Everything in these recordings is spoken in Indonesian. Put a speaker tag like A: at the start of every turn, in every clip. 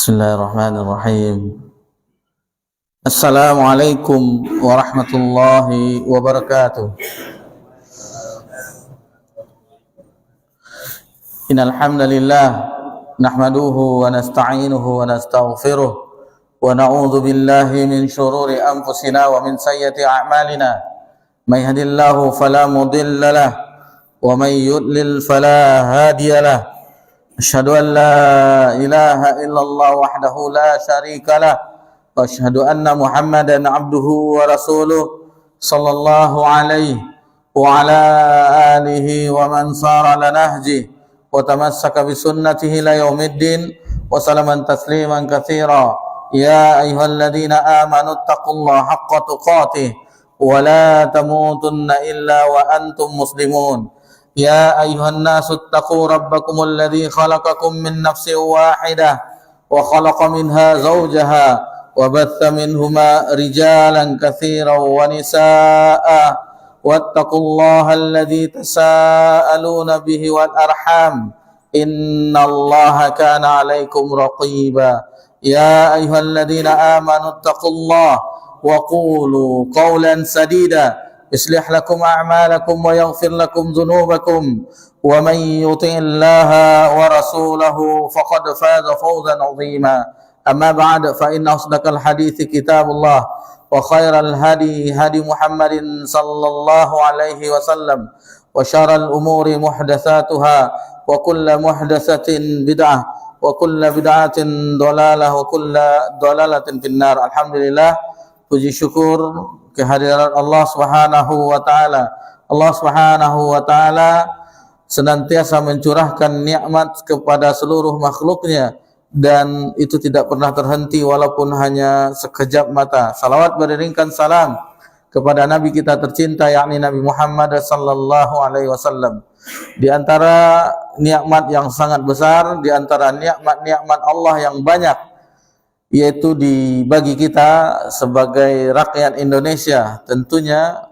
A: Bismillahirrahmanirrahim. Assalamualaikum warahmatullahi wabarakatuh. Innal hamdalillah nahmaduhu wa nasta'inuhu wa nastaghfiruh wa na'udzu billahi min shururi anfusina wa min sayyiati a'malina. May yahdihillahu fala mudilla lahu wa may yudlil fala hadiya lahu. Asyhadu an la ilaha illallah wahdahu la syarika lah wa asyhadu anna Muhammadan abduhu wa rasuluh sallallahu alaihi wa ala alihi wa man sara ala nahji wa tamassaka bi sunnatihi la yaumiddin wa salaman tasliman katsira. Ya ayyuhalladzina amanu taqullaha haqqa tuqatih wa la tamutunna illa wa antum muslimun. Ya ayuhan nasu attaqu rabbakum alladhi khalaqakum min nafsin wahidah wa khalaqa minha zawjaha wa batha minhuma rijalan katsiran wa nisaa'a wattaqullaha alladhi tasaaluna bihi wal arham innallaha kana 'alaikum raqiba. Ya ayyuhalladzina amanu attaqullaha wa qulu qawlan sadida يصلح لكم أعمالكم ويغفر لكم ذنوبكم ومن يطع الله ورسوله فقد فاز فوزا عظيما. أما بعد فإن أصدق الحديث كتاب الله وخير الهدي هدي محمد صلى الله عليه وسلم وشر الأمور محدثاتها وكل محدثة بدعة وكل بدعة ضلالة وكل ضلالة في النار. Alhamdulillah, puji syukur kehadiran Allah Subhanahu wa taala. Allah Subhanahu wa taala senantiasa mencurahkan nikmat kepada seluruh makhluknya dan itu tidak pernah terhenti walaupun hanya sekejap mata. Salawat beriringkan salam kepada nabi kita tercinta yakni Nabi Muhammad sallallahu alaihi wasallam. Di antara nikmat yang sangat besar, di antara nikmat-nikmat Allah yang banyak yaitu dibagi kita sebagai rakyat Indonesia, tentunya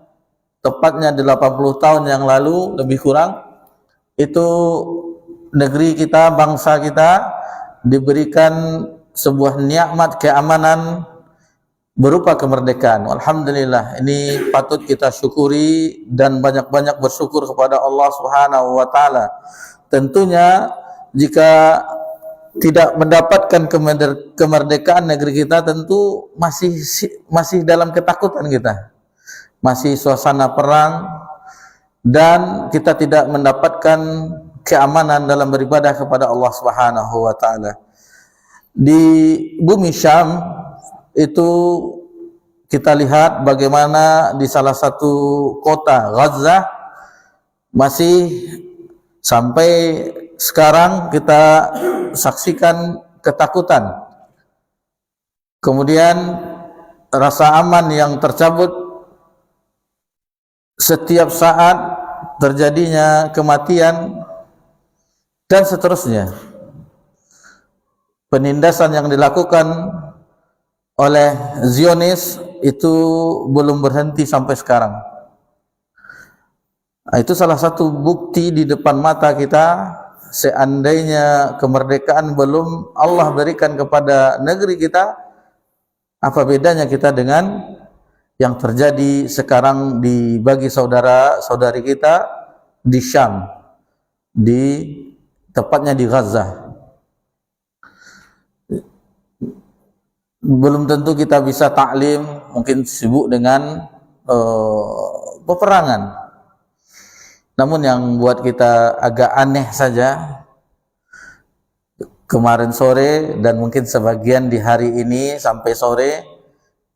A: tepatnya 80 tahun yang lalu lebih kurang, itu negeri kita, bangsa kita diberikan sebuah nikmat keamanan berupa kemerdekaan. Alhamdulillah, ini patut kita syukuri dan banyak-banyak bersyukur kepada Allah Subhanahu wa taala. Tentunya jika tidak mendapatkan kemerdekaan negeri kita, tentu masih dalam ketakutan kita, masih suasana perang, dan kita tidak mendapatkan keamanan dalam beribadah kepada Allah Subhanahu wa taala. Di bumi Syam itu kita lihat bagaimana di salah satu kota Gaza masih sampai sekarang kita saksikan ketakutan, kemudian rasa aman yang tercabut, setiap saat terjadinya kematian dan seterusnya. Penindasan yang dilakukan oleh Zionis itu belum berhenti sampai sekarang. Itu salah satu bukti di depan mata kita. Seandainya kemerdekaan belum Allah berikan kepada negeri kita, apa bedanya kita dengan yang terjadi sekarang bagi saudara-saudari kita di Syam, tepatnya di Gaza. Belum tentu kita bisa taklim, mungkin sibuk dengan peperangan. Namun yang buat kita agak aneh saja, kemarin sore dan mungkin sebagian di hari ini sampai sore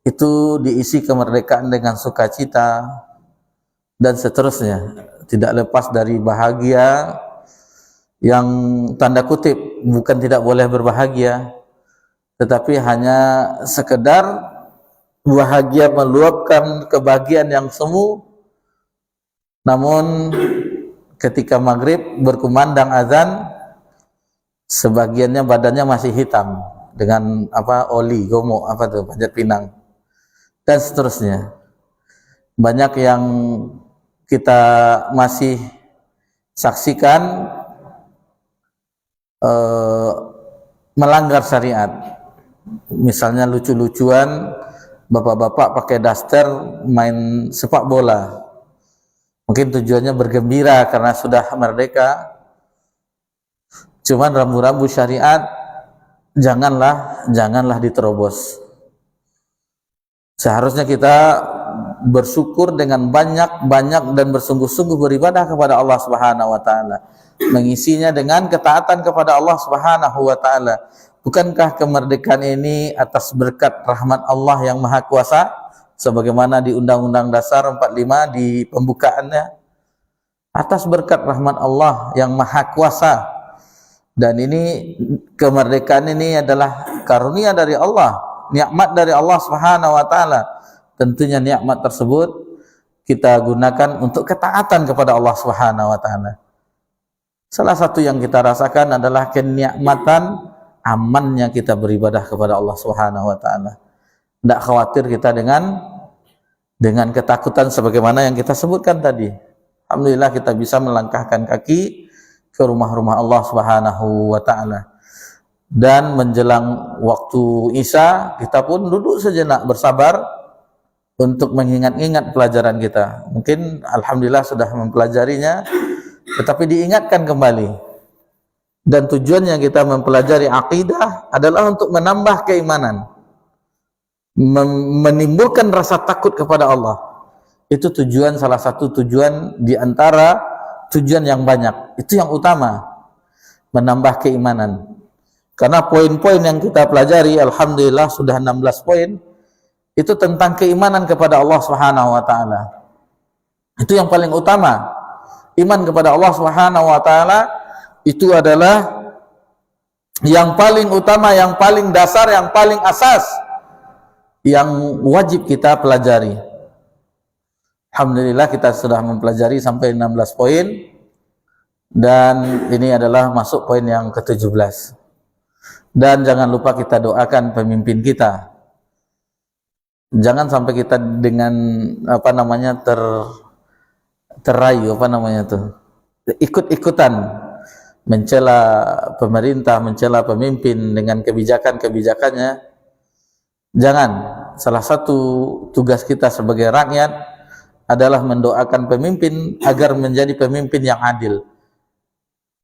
A: itu diisi kemerdekaan dengan sukacita dan seterusnya. Tidak lepas dari bahagia yang tanda kutip bukan tidak boleh berbahagia, tetapi hanya sekedar bahagia meluapkan kebahagiaan yang semu. Namun ketika maghrib berkumandang azan, sebagiannya badannya masih hitam dengan oli, gomo, panjat pinang dan seterusnya. Banyak yang kita masih saksikan melanggar syariat. Misalnya lucu-lucuan, bapak-bapak pakai daster main sepak bola. Mungkin tujuannya bergembira karena sudah merdeka. Cuman rambu-rambu syariat janganlah diterobos. Seharusnya kita bersyukur dengan banyak dan bersungguh-sungguh beribadah kepada Allah Subhanahu wa taala, mengisinya dengan ketaatan kepada Allah Subhanahu wa taala. Bukankah kemerdekaan ini atas berkat rahmat Allah yang Maha Kuasa, sebagaimana di Undang-Undang Dasar 45 di pembukaannya? Atas berkat rahmat Allah yang Maha Kuasa. Dan ini kemerdekaan ini adalah karunia dari Allah, nikmat dari Allah Subhanahu wa taala. Tentunya nikmat tersebut kita gunakan untuk ketaatan kepada Allah Subhanahu wa taala. Salah satu yang kita rasakan adalah kenikmatan amannya kita beribadah kepada Allah Subhanahu wa taala. Tidak khawatir kita dengan ketakutan sebagaimana yang kita sebutkan tadi. Alhamdulillah kita bisa melangkahkan kaki ke rumah-rumah Allah Subhanahu wa taala. Dan menjelang waktu Isya, kita pun duduk sejenak bersabar untuk mengingat-ingat pelajaran kita. Mungkin alhamdulillah sudah mempelajarinya, tetapi diingatkan kembali. Dan tujuannya kita mempelajari akidah adalah untuk menambah keimanan, menimbulkan rasa takut kepada Allah. Itu tujuan, salah satu tujuan di antara tujuan yang banyak. Itu yang utama, menambah keimanan. Karena poin-poin yang kita pelajari, alhamdulillah sudah 16 poin, itu tentang keimanan kepada Allah Subhanahu wa taala. Itu yang paling utama. Iman kepada Allah Subhanahu wa taala itu adalah yang paling utama, yang paling dasar, yang paling asas, yang wajib kita pelajari. Alhamdulillah kita sudah mempelajari sampai 16 poin, dan ini adalah masuk poin yang ke-17. Dan jangan lupa kita doakan pemimpin kita. Jangan sampai kita dengan terayu ikut-ikutan mencela pemerintah, mencela pemimpin dengan kebijakan-kebijakannya. Jangan. Salah satu tugas kita sebagai rakyat adalah mendoakan pemimpin agar menjadi pemimpin yang adil.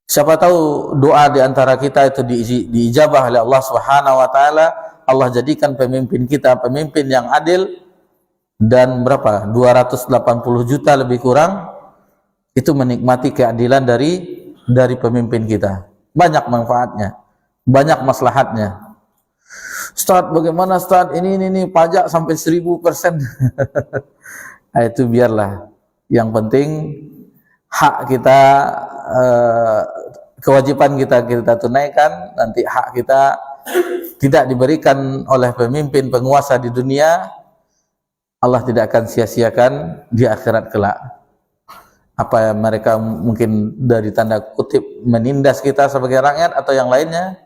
A: Siapa tahu doa di antara kita itu diijabah oleh Allah Subhanahu wa taala. Allah jadikan pemimpin kita pemimpin yang adil, dan berapa? 280 juta lebih kurang itu menikmati keadilan dari pemimpin kita. Banyak manfaatnya, banyak maslahatnya. Ustaz, bagaimana Ustaz? Ini pajak sampai 1000%. Nah, itu biarlah. Yang penting hak kita, kewajiban kita tunaikan. Nanti hak kita tidak diberikan oleh pemimpin penguasa di dunia, Allah tidak akan sia-siakan di akhirat kelak. Apa yang mereka mungkin dari tanda kutip menindas kita sebagai rakyat atau yang lainnya,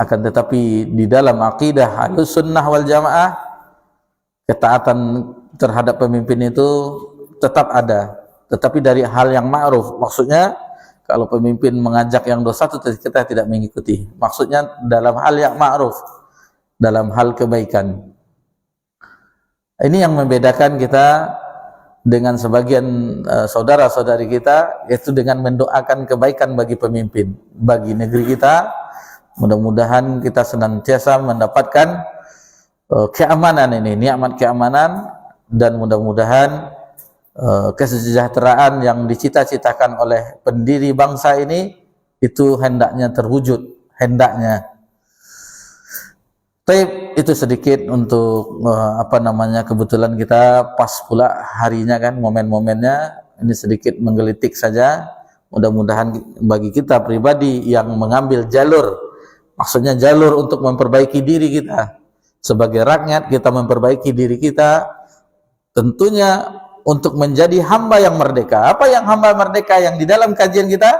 A: akan tetapi di dalam akidah Ahlussunnah wal Jamaah, ketaatan terhadap pemimpin itu tetap ada, tetapi dari hal yang ma'ruf. Maksudnya kalau pemimpin mengajak yang dosa itu kita tidak mengikuti. Maksudnya dalam hal yang ma'ruf, dalam hal kebaikan. Ini yang membedakan kita dengan sebagian saudara-saudari kita, yaitu dengan mendoakan kebaikan bagi pemimpin, bagi negeri kita. Mudah-mudahan kita senantiasa mendapatkan keamanan ini, nikmat keamanan, dan mudah-mudahan kesejahteraan yang dicita-citakan oleh pendiri bangsa ini itu hendaknya terwujud, hendaknya. Baik, itu sedikit untuk kebetulan kita pas pula harinya kan, momen-momennya ini sedikit menggelitik saja. Mudah-mudahan bagi kita pribadi yang mengambil jalur, maksudnya jalur untuk memperbaiki diri kita sebagai rakyat, kita memperbaiki diri kita tentunya untuk menjadi hamba yang merdeka. Apa yang hamba merdeka yang di dalam kajian kita?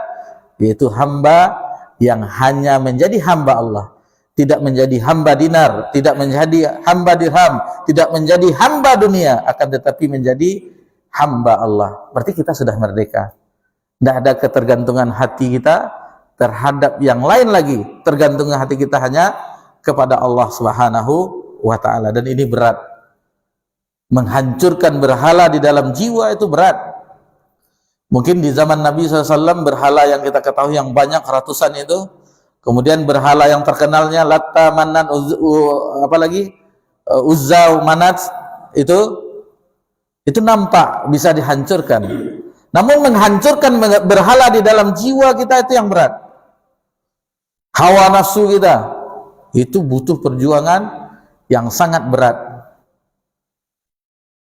A: Yaitu hamba yang hanya menjadi hamba Allah, tidak menjadi hamba dinar, tidak menjadi hamba dirham, tidak menjadi hamba dunia, akan tetapi menjadi hamba Allah. Berarti kita sudah merdeka. Tidak ada ketergantungan hati kita terhadap yang lain lagi, tergantungnya hati kita hanya kepada Allah Subhanahu wa taala. Dan ini berat. Menghancurkan berhala di dalam jiwa itu berat. Mungkin di zaman Nabi SAW berhala yang kita ketahui yang banyak ratusan itu, kemudian berhala yang terkenalnya Latta, Manan, Uzza, Manat, itu nampak bisa dihancurkan. Namun menghancurkan berhala di dalam jiwa kita itu yang berat. Hawa nafsu kita itu butuh perjuangan yang sangat berat.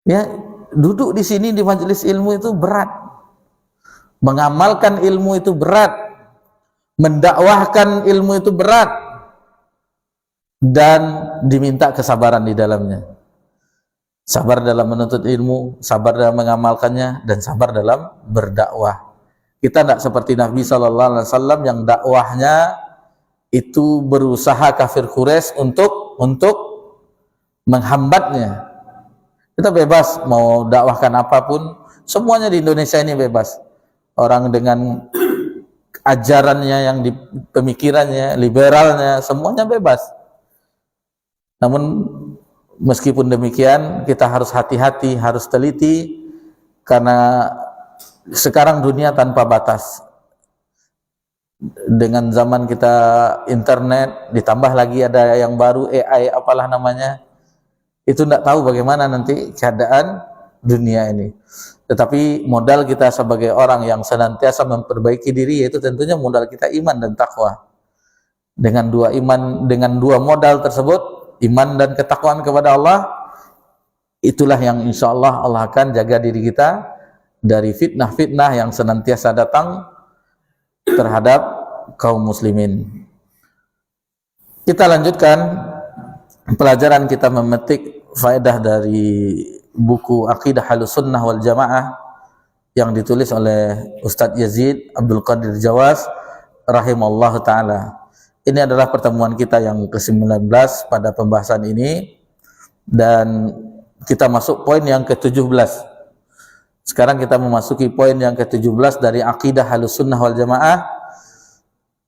A: Ya, duduk di sini di majelis ilmu itu berat. Mengamalkan ilmu itu berat. Mendakwahkan ilmu itu berat. Dan diminta kesabaran di dalamnya. Sabar dalam menuntut ilmu, sabar dalam mengamalkannya, dan sabar dalam berdakwah. Kita tidak seperti Nabi SAW yang dakwahnya itu berusaha kafir Quraisy untuk menghambatnya. Kita bebas mau dakwahkan apapun, semuanya di Indonesia ini bebas. Orang dengan ajarannya yang di pemikirannya, liberalnya, semuanya bebas. Namun meskipun demikian, kita harus hati-hati, harus teliti, karena sekarang dunia tanpa batas. Dengan zaman kita internet, ditambah lagi ada yang baru, AI apalah namanya, itu tidak tahu bagaimana nanti keadaan dunia ini. Tetapi modal kita sebagai orang yang senantiasa memperbaiki diri, yaitu tentunya modal kita iman dan takwa. Dengan dua modal tersebut, iman dan ketakwaan kepada Allah, itulah yang insya Allah Allah akan jaga diri kita dari fitnah-fitnah yang senantiasa datang terhadap kaum muslimin. Kita lanjutkan pelajaran kita memetik faedah dari buku Aqidah Ahlussunnah wal Jamaah yang ditulis oleh Ustadz Yazid Abdul Qadir Jawas rahimallahu ta'ala. Ini adalah pertemuan kita yang ke-19 pada pembahasan ini, dan kita masuk poin yang ke-17. Sekarang kita memasuki poin yang ke-17 dari Aqidah Ahlussunnah wal Jamaah,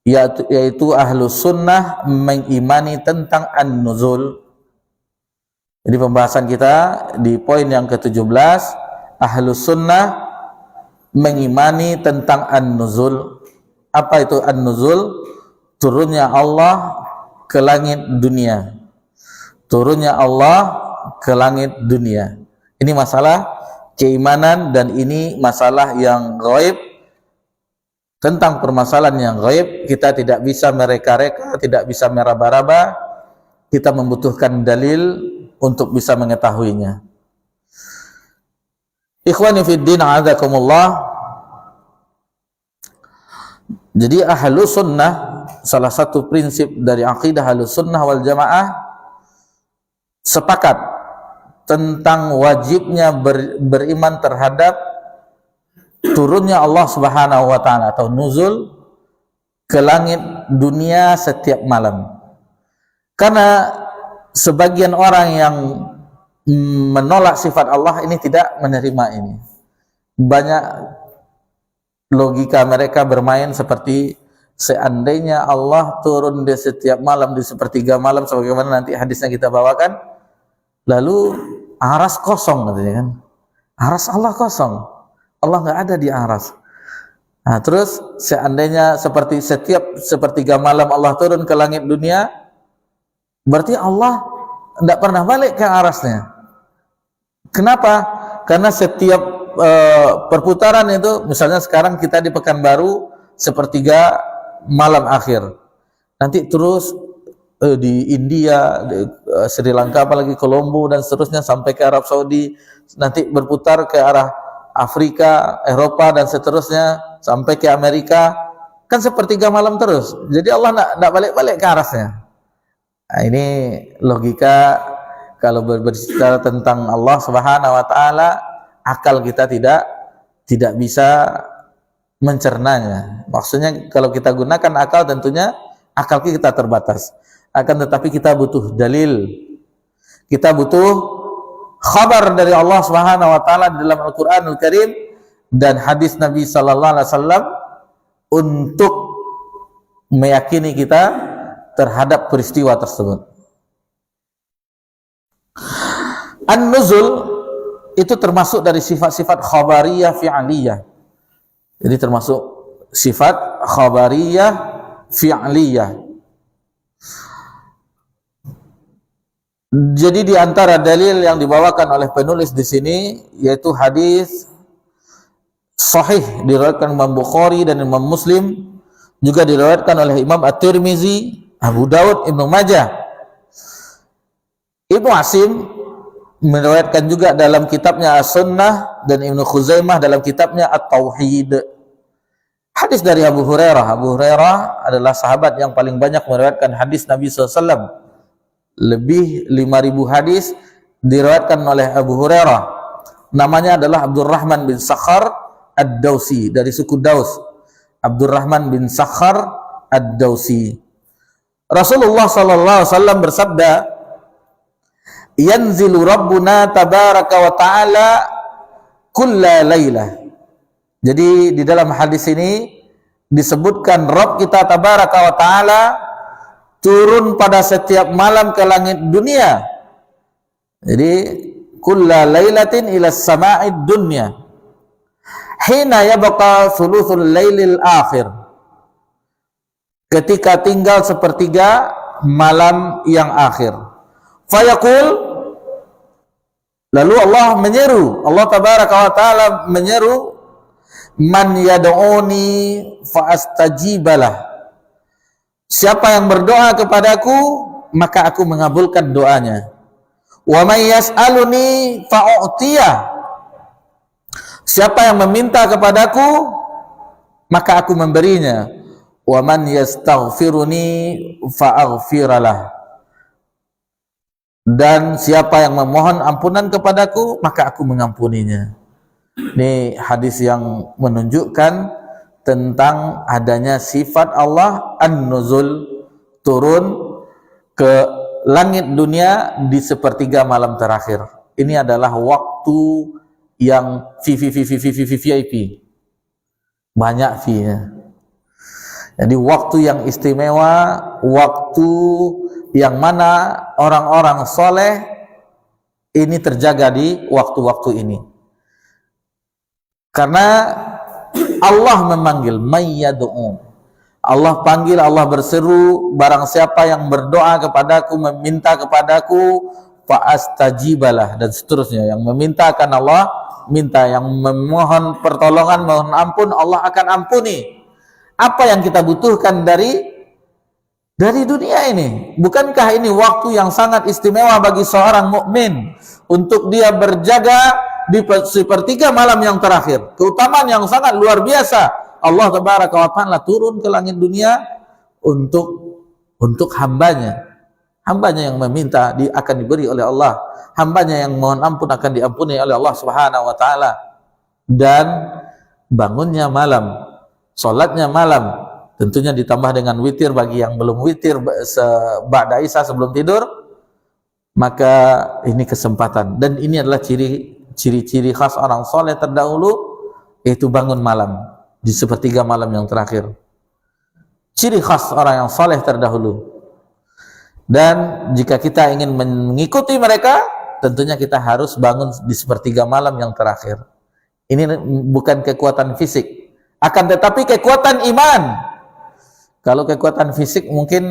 A: yaitu Ahlussunnah mengimani tentang an-nuzul. Jadi pembahasan kita di poin yang ke-17, Ahlussunnah mengimani tentang an-nuzul. Apa itu an-nuzul? Turunnya Allah ke langit dunia. Turunnya Allah ke langit dunia. Ini masalah keimanan, dan ini masalah yang gaib. Tentang permasalahan yang gaib, kita tidak bisa mereka-reka, tidak bisa meraba-raba. Kita membutuhkan dalil untuk bisa mengetahuinya. Ikhwani fiddin, a'adzakumullah. Jadi Ahlussunnah, salah satu prinsip dari Aqidah Ahlussunnah wal Jamaah, sepakat tentang wajibnya beriman terhadap turunnya Allah Subhanahu wa ta'ala atau nuzul ke langit dunia setiap malam. Karena sebagian orang yang menolak sifat Allah ini tidak menerima ini. Banyak logika mereka bermain seperti seandainya Allah turun di setiap malam, di sepertiga malam, sebagaimana nanti hadisnya kita bawakan, lalu aras kosong katanya kan. Aras Allah kosong. Allah nggak ada di aras. Nah, terus seandainya seperti setiap sepertiga malam Allah turun ke langit dunia, berarti Allah tidak pernah balik ke arasnya. Kenapa? Karena setiap perputaran itu, misalnya sekarang kita di Pekanbaru sepertiga malam akhir, nanti terus di India, di Sri Lanka, apalagi Kolombo dan seterusnya sampai ke Arab Saudi, nanti berputar ke arah Afrika, Eropa dan seterusnya sampai ke Amerika, kan sepertiga malam terus. Jadi Allah tidak balik-balik ke arasnya. Nah, ini logika kalau berbicara tentang Allah Subhanahu wa ta'ala, akal kita tidak bisa mencernanya. Maksudnya kalau kita gunakan akal, tentunya akal kita terbatas. Akan tetapi kita butuh dalil. Kita butuh khabar dari Allah Subhanahu wa taala di dalam Al-Qur'anul Karim dan hadis Nabi sallallahu alaihi wasallam untuk meyakini kita terhadap peristiwa tersebut. An-nuzul itu termasuk dari sifat-sifat khabariyah fi'liyah. Jadi termasuk sifat khabariyah fi'liyah. Jadi di antara dalil yang dibawakan oleh penulis di sini yaitu hadis sahih diriwayatkan Imam Bukhari dan Imam Muslim, juga diriwayatkan oleh Imam At-Tirmizi, Abu Daud, Ibnu Majah. Ibnu Asim meriwayatkan juga dalam kitabnya As-Sunnah dan Ibnu Khuzaimah dalam kitabnya At-Tauhid. Hadis dari Abu Hurairah. Abu Hurairah adalah sahabat yang paling banyak meriwayatkan hadis Nabi SAW. Lebih 5.000 hadis diriwayatkan oleh Abu Hurairah. Namanya adalah Abdurrahman bin Sakhar Ad-Dausi, dari suku Daus. Abdurrahman bin Sakhar Ad-Dausi. Rasulullah SAW bersabda, yanzilu Rabbuna tabaraka wa ta'ala kulla laylah. Jadi di dalam hadis ini disebutkan Rabb kita tabaraka wa ta'ala turun pada setiap malam ke langit dunia. Jadi kulla laylatin ila sama'id dunya hina yabqa thuluthul lailil akhir, ketika tinggal sepertiga malam yang akhir. Fayaqul, lalu Allah menyeru, Allah tabaraka wa ta'ala menyeru, man yad'uni fa astajibalah. Siapa yang berdoa kepadaku, maka aku mengabulkan doanya. Wa may yas'aluni fa'u'tiyah. Siapa yang meminta kepadaku, maka aku memberinya. Wa man yastaghfiruni fa'aghfiralah. Dan siapa yang memohon ampunan kepadaku, maka aku mengampuninya. Ini hadis yang menunjukkan tentang adanya sifat Allah an-nuzul, turun ke langit dunia di sepertiga malam terakhir. Ini adalah waktu yang VIP, banyak V-nya. Jadi waktu yang istimewa, waktu yang mana orang-orang soleh ini terjaga di waktu-waktu ini. Karena Allah memanggil mayyadu'u. Allah panggil, Allah berseru, barang siapa yang berdoa kepadaku, meminta kepadaku, fa'astajibalah, dan seterusnya. Yang meminta akan Allah minta, yang memohon pertolongan, mohon ampun, Allah akan ampuni. Apa yang kita butuhkan dari dunia ini? Bukankah ini waktu yang sangat istimewa bagi seorang mukmin untuk dia berjaga di sepertiga malam yang terakhir? Keutamaan yang sangat luar biasa. Allah tabaraka wa ta'ala turun ke langit dunia untuk hambanya yang meminta akan diberi oleh Allah, hambanya yang mohon ampun akan diampuni oleh Allah subhanahu wa ta'ala. Dan bangunnya malam, sholatnya malam, tentunya ditambah dengan witir bagi yang belum witir ba'da isya sebelum tidur, maka ini kesempatan. Dan ini adalah ciri-ciri khas orang soleh terdahulu, yaitu bangun malam di sepertiga malam yang terakhir. Ciri khas orang yang soleh terdahulu. Dan jika kita ingin mengikuti mereka, tentunya kita harus bangun di sepertiga malam yang terakhir. Ini bukan kekuatan fisik, akan tetapi kekuatan iman. Kalau kekuatan fisik mungkin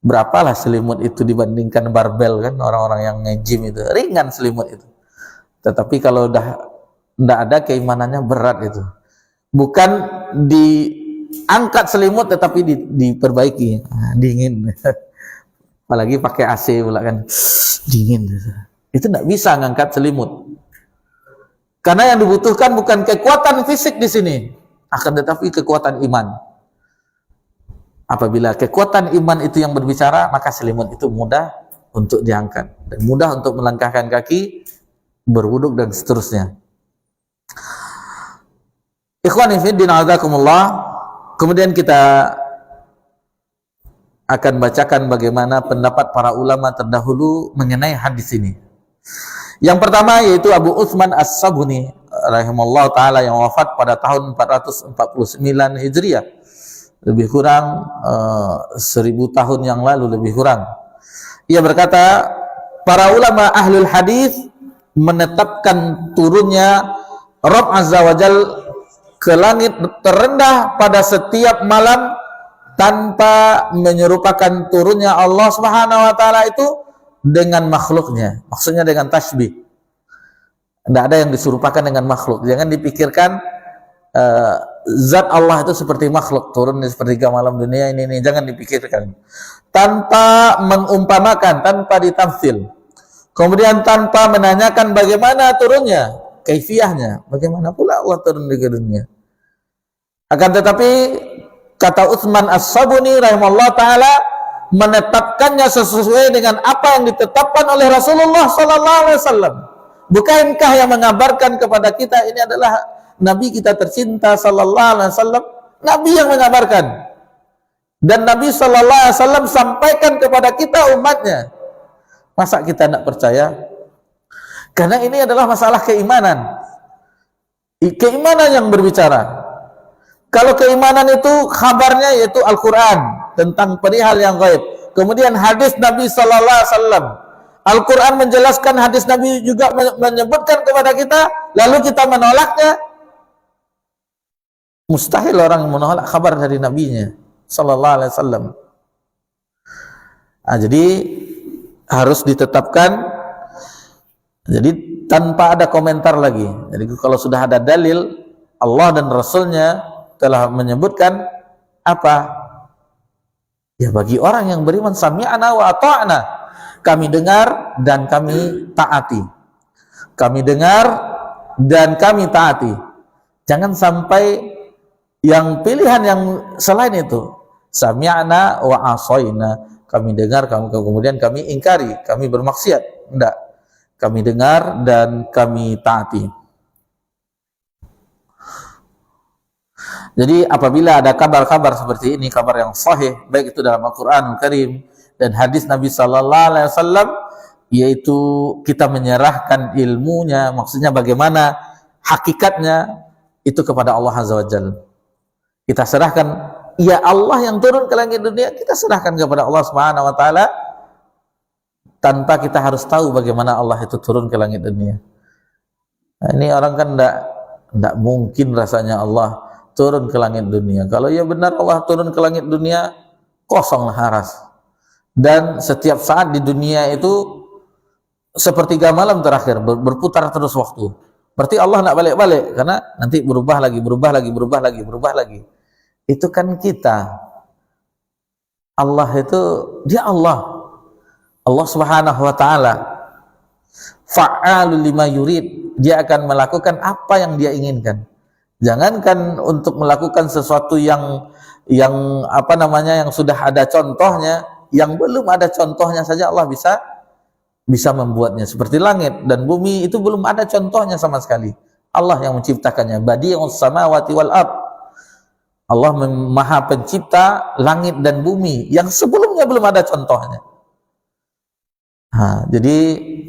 A: berapalah selimut itu dibandingkan barbel, kan orang-orang yang nge-gym itu ringan selimut itu. Tetapi kalau udah tidak ada keimanannya, berat itu. Bukan diangkat selimut tetapi diperbaiki. Dingin. Apalagi pakai AC pula kan, dingin. Itu tidak bisa ngangkat selimut. Karena yang dibutuhkan bukan kekuatan fisik di sini, akan tetapi kekuatan iman. Apabila kekuatan iman itu yang berbicara, maka selimut itu mudah untuk diangkat dan mudah untuk melangkahkan kaki, berwuduk dan seterusnya. Ikhwani fiddin a'adzakumullah. Kemudian kita akan bacakan bagaimana pendapat para ulama terdahulu mengenai hadis ini. Yang pertama yaitu Abu Utsman As-Sabuni rahimahullah ta'ala, yang wafat pada tahun 449 Hijriah. lebih kurang 1000 tahun yang lalu, lebih kurang. Ia berkata, para ulama ahlul hadis menetapkan turunnya Rabb Azza wa Jal ke langit terendah pada setiap malam tanpa menyerupakan turunnya Allah Subhanahu wa taala itu dengan makhluknya. Maksudnya dengan tasbih. Tidak ada yang diserupakan dengan makhluk. Jangan dipikirkan zat Allah itu seperti makhluk, turun di sepertiga malam dunia ini, jangan dipikirkan. Tanpa mengumpamakan, tanpa ditamtsil. Kemudian tanpa menanyakan bagaimana turunnya, kaifiyahnya, bagaimana pula Allah turun di dunia. Akan tetapi kata Utsman As-Sabuni rahimahullah taala menetapkannya sesuai dengan apa yang ditetapkan oleh Rasulullah sallallahu alaihi wasallam. Bukankah yang mengabarkan kepada kita ini adalah Nabi kita tercinta sallallahu alaihi wasallam? Nabi yang mengabarkan. Dan Nabi sallallahu alaihi wasallam sampaikan kepada kita umatnya. Masa kita tidak percaya? Karena ini adalah masalah keimanan. Keimanan yang berbicara. Kalau keimanan itu kabarnya yaitu Al-Quran tentang perihal yang gaib. Kemudian hadis Nabi sallallahu alaihi wasallam. Al-Quran menjelaskan, hadis Nabi juga menyebutkan kepada kita, lalu kita menolaknya. Mustahil orang menolak kabar dari Nabi-Nya sallallahu alaihi wasallam. Jadi harus ditetapkan, jadi tanpa ada komentar lagi. Jadi kalau sudah ada dalil Allah dan Rasulnya telah menyebutkan apa? Ya bagi orang yang beriman, sami'na wa ata'na. Kami dengar dan kami taati. Kami dengar dan kami taati. Jangan sampai yang pilihan yang selain itu. Sami'na wa asoyna. Kami dengar, kemudian kami ingkari, kami bermaksiat. Enggak. Kami dengar dan kami taati. Jadi apabila ada kabar-kabar seperti ini, kabar yang sahih, baik itu dalam Al-Quran Al-Karim dan hadis Nabi Sallallahu Alaihi Wasallam, yaitu kita menyerahkan ilmunya, maksudnya bagaimana hakikatnya itu kepada Allah Azza wa Jalla. Kita serahkan, ya Allah yang turun ke langit dunia, kita serahkan kepada Allah Subhanahu Wa Taala tanpa kita harus tahu bagaimana Allah itu turun ke langit dunia. Nah, ini orang kan tidak mungkin rasanya Allah turun ke langit dunia. Kalau ya benar Allah turun ke langit dunia, kosonglah haras. Dan setiap saat di dunia itu sepertiga malam terakhir, berputar terus waktu. Berarti Allah tidak balik-balik, karena nanti berubah lagi. Itu kan kita. Allah itu, dia Allah. Allah Subhanahu wa taala fa'alul lima yurid. Dia akan melakukan apa yang dia inginkan. Jangankan untuk melakukan sesuatu yang apa namanya, yang sudah ada contohnya, yang belum ada contohnya saja Allah bisa membuatnya. Seperti langit dan bumi itu belum ada contohnya sama sekali. Allah yang menciptakannya. Badi'us samawati wal ard. Allah Maha Pencipta langit dan bumi yang sebelumnya belum ada contohnya. Jadi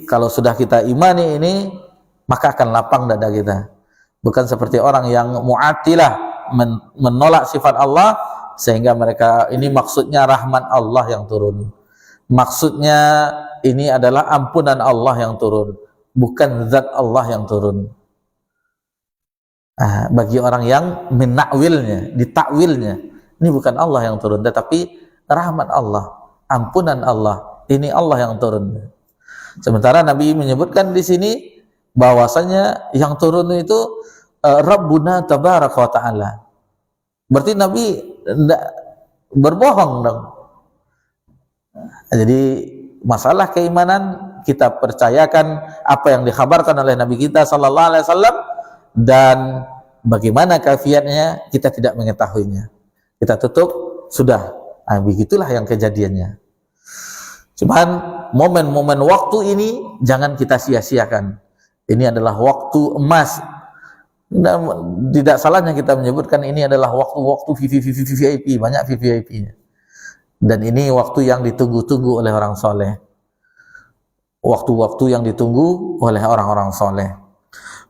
A: kalau sudah kita imani ini, maka akan lapang dada kita. Bukan seperti orang yang mu'attilah, menolak sifat Allah, sehingga mereka ini maksudnya rahmat Allah yang turun. Maksudnya ini adalah ampunan Allah yang turun, bukan zat Allah yang turun. Bagi orang yang menakwilnya, ditakwilnya, ini bukan Allah yang turun, tetapi rahmat Allah, ampunan Allah, ini Allah yang turun. Sementara Nabi menyebutkan di sini bahwasanya yang turun itu Rabbuna tabaraka wa ta'ala. Berarti Nabi tidak berbohong dong. Jadi masalah keimanan, kita percayakan apa yang dikhabarkan oleh Nabi kita sallallahu alaihi wasallam, dan bagaimana kaifiatnya kita tidak mengetahuinya. Kita tutup, sudah. Begitulah yang kejadiannya. Cuman momen-momen waktu ini jangan kita sia-siakan. Ini adalah waktu emas. Tidak salahnya kita menyebutkan ini adalah waktu-waktu VIP, banyak VIP-nya. Dan ini waktu yang ditunggu-tunggu oleh orang soleh. Waktu-waktu yang ditunggu oleh orang-orang soleh.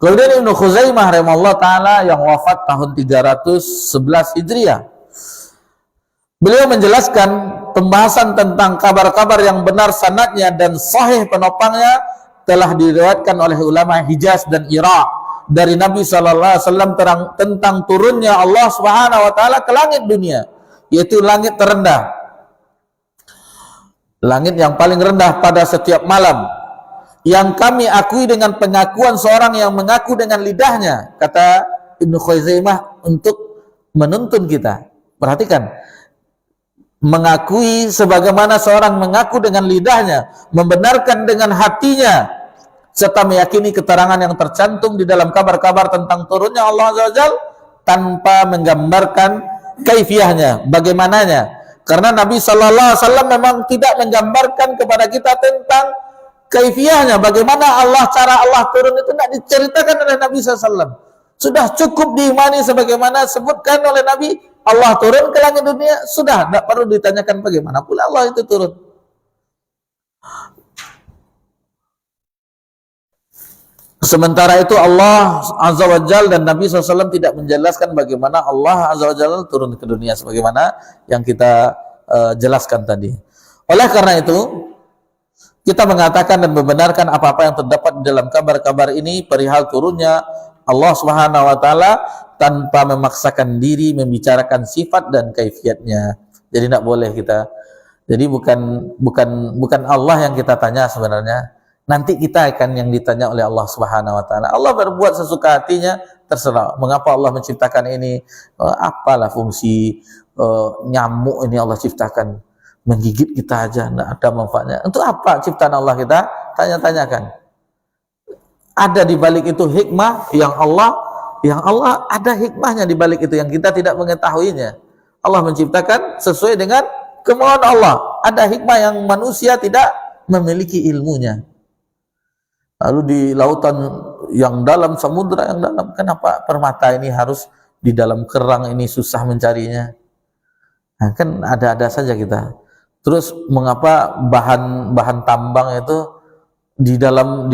A: Kemudian Ibnu Khuzaimah rahimahullah ta'ala yang wafat tahun 311 Hijriah. Beliau menjelaskan pembahasan tentang kabar-kabar yang benar sanadnya dan sahih penopangnya telah diriwayatkan oleh ulama Hijaz dan Iraq dari Nabi sallallahu alaihi wasallam tentang turunnya Allah Subhanahu wa taala ke langit dunia, yaitu langit terendah, langit yang paling rendah pada setiap malam, yang kami akui dengan pengakuan seorang yang mengaku dengan lidahnya, kata Ibnu Khuzaimah, untuk menuntun kita. Perhatikan, mengakui sebagaimana seorang mengaku dengan lidahnya, membenarkan dengan hatinya, serta meyakini keterangan yang tercantum di dalam kabar-kabar tentang turunnya Allah Azza wa Jalla tanpa menggambarkan kaifiyahnya, bagaimananya. Karena Nabi Sallallahu Alaihi Wasallam memang tidak menggambarkan kepada kita tentang kaifiyahnya, bagaimana cara Allah turun itu tidak diceritakan oleh Nabi SAW. Sudah cukup diimani sebagaimana sebutkan oleh Nabi, Allah turun ke langit dunia, sudah, tidak perlu ditanyakan bagaimana pula Allah itu turun. Sementara itu Allah Azza wa Jalla dan Nabi SAW tidak menjelaskan bagaimana Allah Azza wa Jalla turun ke dunia sebagaimana yang kita jelaskan tadi. Oleh karena itu, kita mengatakan dan membenarkan apa-apa yang terdapat dalam kabar-kabar ini perihal turunnya Allah Subhanahu wa taala tanpa memaksakan diri membicarakan sifat dan kaifiatnya. Jadi tidak boleh kita. Jadi bukan Allah yang kita tanya sebenarnya. Nanti kita akan yang ditanya oleh Allah Subhanahu wa taala. Allah berbuat sesuka hatinya, terserah. Mengapa Allah menciptakan ini? Apalah fungsi nyamuk ini Allah ciptakan? Menggigit kita aja, tidak ada manfaatnya. Untuk apa ciptaan Allah kita? Tanya-tanyakan. Ada di balik itu hikmah yang Allah ada hikmahnya di balik itu yang kita tidak mengetahuinya. Allah menciptakan sesuai dengan kemauan Allah. Ada hikmah yang manusia tidak memiliki ilmunya. Lalu di lautan yang dalam, samudra yang dalam, kenapa permata ini harus di dalam kerang ini susah mencarinya? Nah, kan ada-ada saja kita. Terus mengapa bahan tambang itu di dalam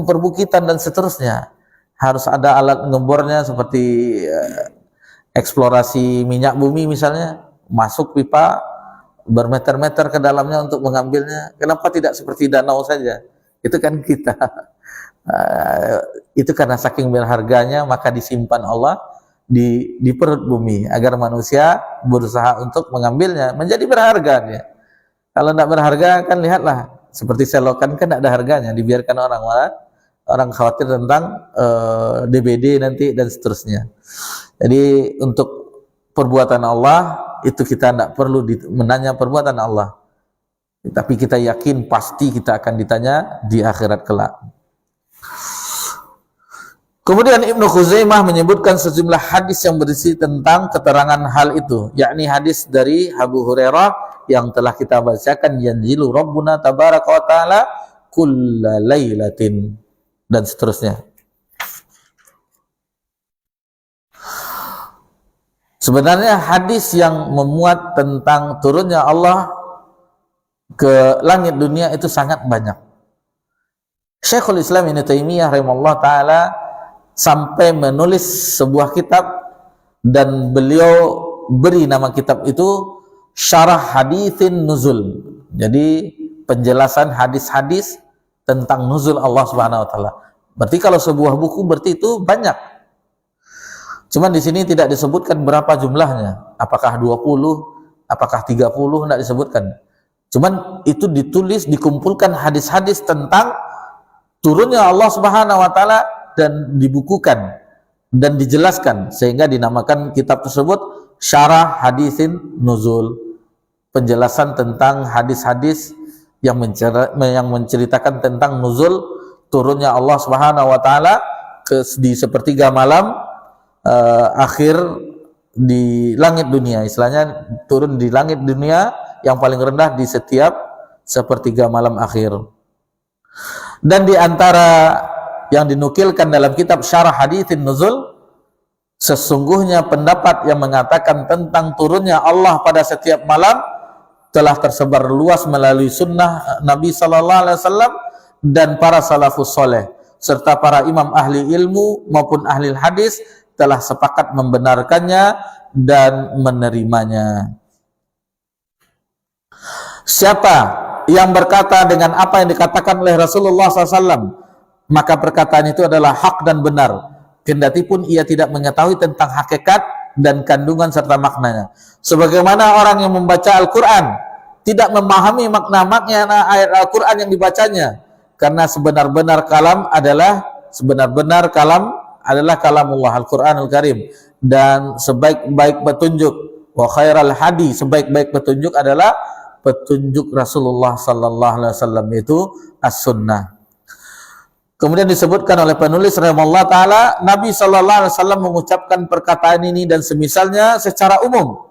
A: perbukitan dan seterusnya harus ada alat ngebornya seperti eksplorasi minyak bumi misalnya, masuk pipa bermeter-meter ke dalamnya untuk mengambilnya. Kenapa tidak seperti danau saja? Itu kan kita itu karena saking berharganya maka disimpan Allah di perut bumi agar manusia berusaha untuk mengambilnya, menjadi berharga dia. Kalau tidak berharga kan lihatlah seperti selokan kan tidak ada harganya, dibiarkan orang khawatir tentang DBD nanti dan seterusnya. Jadi untuk perbuatan Allah itu kita tidak perlu menanya perbuatan Allah, tapi kita yakin pasti kita akan ditanya di akhirat kelak. Kemudian Ibnu Khuzaimah menyebutkan sejumlah hadis yang berisi tentang keterangan hal itu, yakni hadis dari Abu Hurairah yang telah kita bacakan, yanzilu Rabbuna tabaraka wa ta'ala kulla lailatin, dan seterusnya. Sebenarnya hadis yang memuat tentang turunnya Allah ke langit dunia itu sangat banyak. Syekhul Islam Ibnu Taimiyah rahimahullah ta'ala sampai menulis sebuah kitab dan beliau beri nama kitab itu Syarah Haditsin Nuzul. Jadi penjelasan hadis-hadis tentang nuzul Allah Subhanahu wa taala. Berarti kalau sebuah buku berarti itu banyak. Cuman di sini tidak disebutkan berapa jumlahnya. Apakah 20, apakah 30, tidak disebutkan. Cuman itu ditulis, dikumpulkan hadis-hadis tentang turunnya Allah Subhanahu wa taala dan dibukukan dan dijelaskan sehingga dinamakan kitab tersebut Syarah Haditsin Nuzul, penjelasan tentang hadis-hadis yang menceritakan tentang nuzul turunnya Allah Subhanahu wa taala di sepertiga malam akhir di langit dunia, istilahnya turun di langit dunia yang paling rendah di setiap sepertiga malam akhir. Dan di antara yang dinukilkan dalam kitab Syarah Haditsin Nuzul, sesungguhnya pendapat yang mengatakan tentang turunnya Allah pada setiap malam telah tersebar luas melalui sunnah Nabi Sallallahu Alaihi Wasallam dan para salafus soleh serta para imam ahli ilmu maupun ahli hadis telah sepakat membenarkannya dan menerimanya. Siapa yang berkata dengan apa yang dikatakan oleh Rasulullah SAW, maka perkataan itu adalah hak dan benar, kendati pun ia tidak mengetahui tentang hakikat dan kandungan serta maknanya. Sebagaimana orang yang membaca Al-Quran tidak memahami makna-makna ayat Al-Quran yang dibacanya, karena sebenar-benar kalam adalah kalamullah, Al-Quranul Karim, dan sebaik-baik petunjuk, wa khairal hadi, sebaik-baik petunjuk adalah petunjuk Rasulullah sallallahu alaihi wasallam, itu as-sunnah. Kemudian disebutkan oleh penulis rahimahullah taala, Nabi sallallahu alaihi wasallam mengucapkan perkataan ini dan semisalnya secara umum,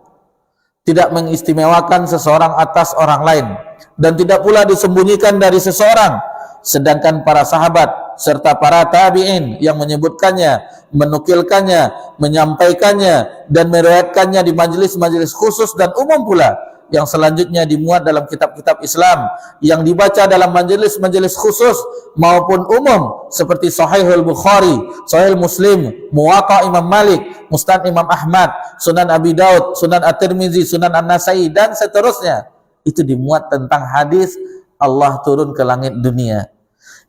A: tidak mengistimewakan seseorang atas orang lain dan tidak pula disembunyikan dari seseorang, sedangkan para sahabat serta para tabi'in yang menyebutkannya, menukilkannya, menyampaikannya dan meriwayatkannya di majelis-majelis khusus dan umum pula, yang selanjutnya dimuat dalam kitab-kitab Islam yang dibaca dalam majelis-majelis khusus maupun umum, seperti Sahihul Bukhari, Sahih Muslim, Muwatta Imam Malik, Musnad Imam Ahmad, Sunan Abi Daud, Sunan At-Tirmizi, Sunan An-Nasai, dan seterusnya. Itu dimuat tentang hadis Allah turun ke langit dunia.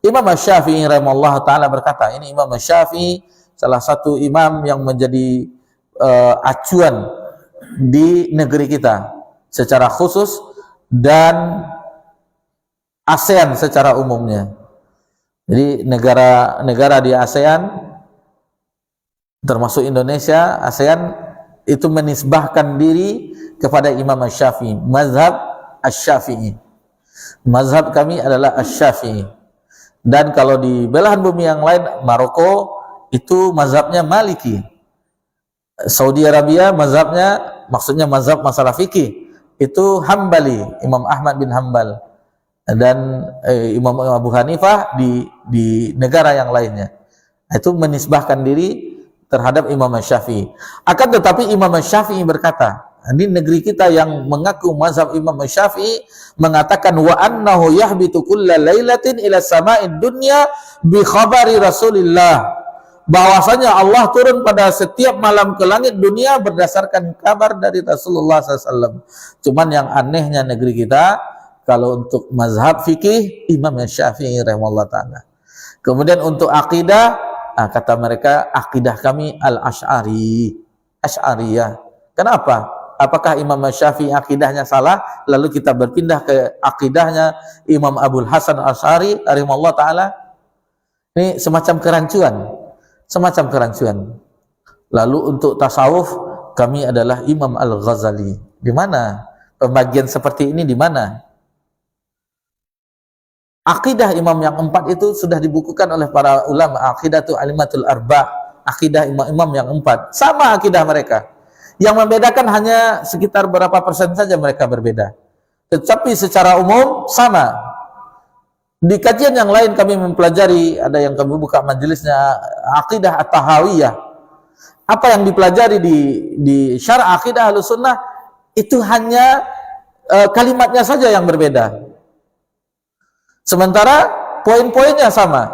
A: Imam Asy-Syafi'i rahimahullah ta'ala berkata, ini Imam Asy-Syafi'i salah satu imam yang menjadi acuan di negeri kita secara khusus dan ASEAN secara umumnya. Jadi negara-negara di ASEAN termasuk Indonesia, ASEAN itu menisbahkan diri kepada Imam Asy-Syafi'i, mazhab Asy-Syafi'i. Mazhab kami adalah Asy-Syafi'i. Dan kalau di belahan bumi yang lain, Maroko itu mazhabnya Maliki. Saudi Arabia mazhabnya, maksudnya mazhab masalah fikih, itu Hambali, Imam Ahmad bin Hambal, dan Imam Abu Hanifah di negara yang lainnya. Itu menisbahkan diri terhadap Imam Syafi'i. Akan tetapi Imam Syafi'i berkata, ini negeri kita yang mengaku mazhab Imam Syafi'i mengatakan, wa annahu yahbitu kulla lailatin ila sama'id dunya bi khabari Rasulillah, bahwasanya Allah turun pada setiap malam ke langit dunia berdasarkan kabar dari Rasulullah SAW. Cuman yang anehnya negeri kita, kalau untuk mazhab fikih Imam Syafi'i rahimahullah ta'ala. Kemudian untuk akidah, kata mereka, akidah kami al-Asy'ari, Asy'ariyah. Kenapa? Apakah Imam Syafi'i akidahnya salah, lalu kita berpindah ke akidahnya Imam Abul Hasan Asy'ari rahimahullah ta'ala? Ini semacam kerancuan. Lalu untuk tasawuf, kami adalah Imam Al-Ghazali. Di mana pembagian seperti ini? Di mana? Akidah imam yang 4 itu sudah dibukukan oleh para ulama. Aqidatu Alimatul Arba', akidah imam-imam yang 4. Sama akidah mereka. Yang membedakan hanya sekitar berapa persen saja mereka berbeda. Tetapi secara umum sama. Di kajian yang lain kami mempelajari, ada yang kami buka majelisnya, Aqidah At-Tahawiyah. Apa yang dipelajari di syarah Aqidah Ahlussunnah itu hanya kalimatnya saja yang berbeda. Sementara poin-poinnya sama.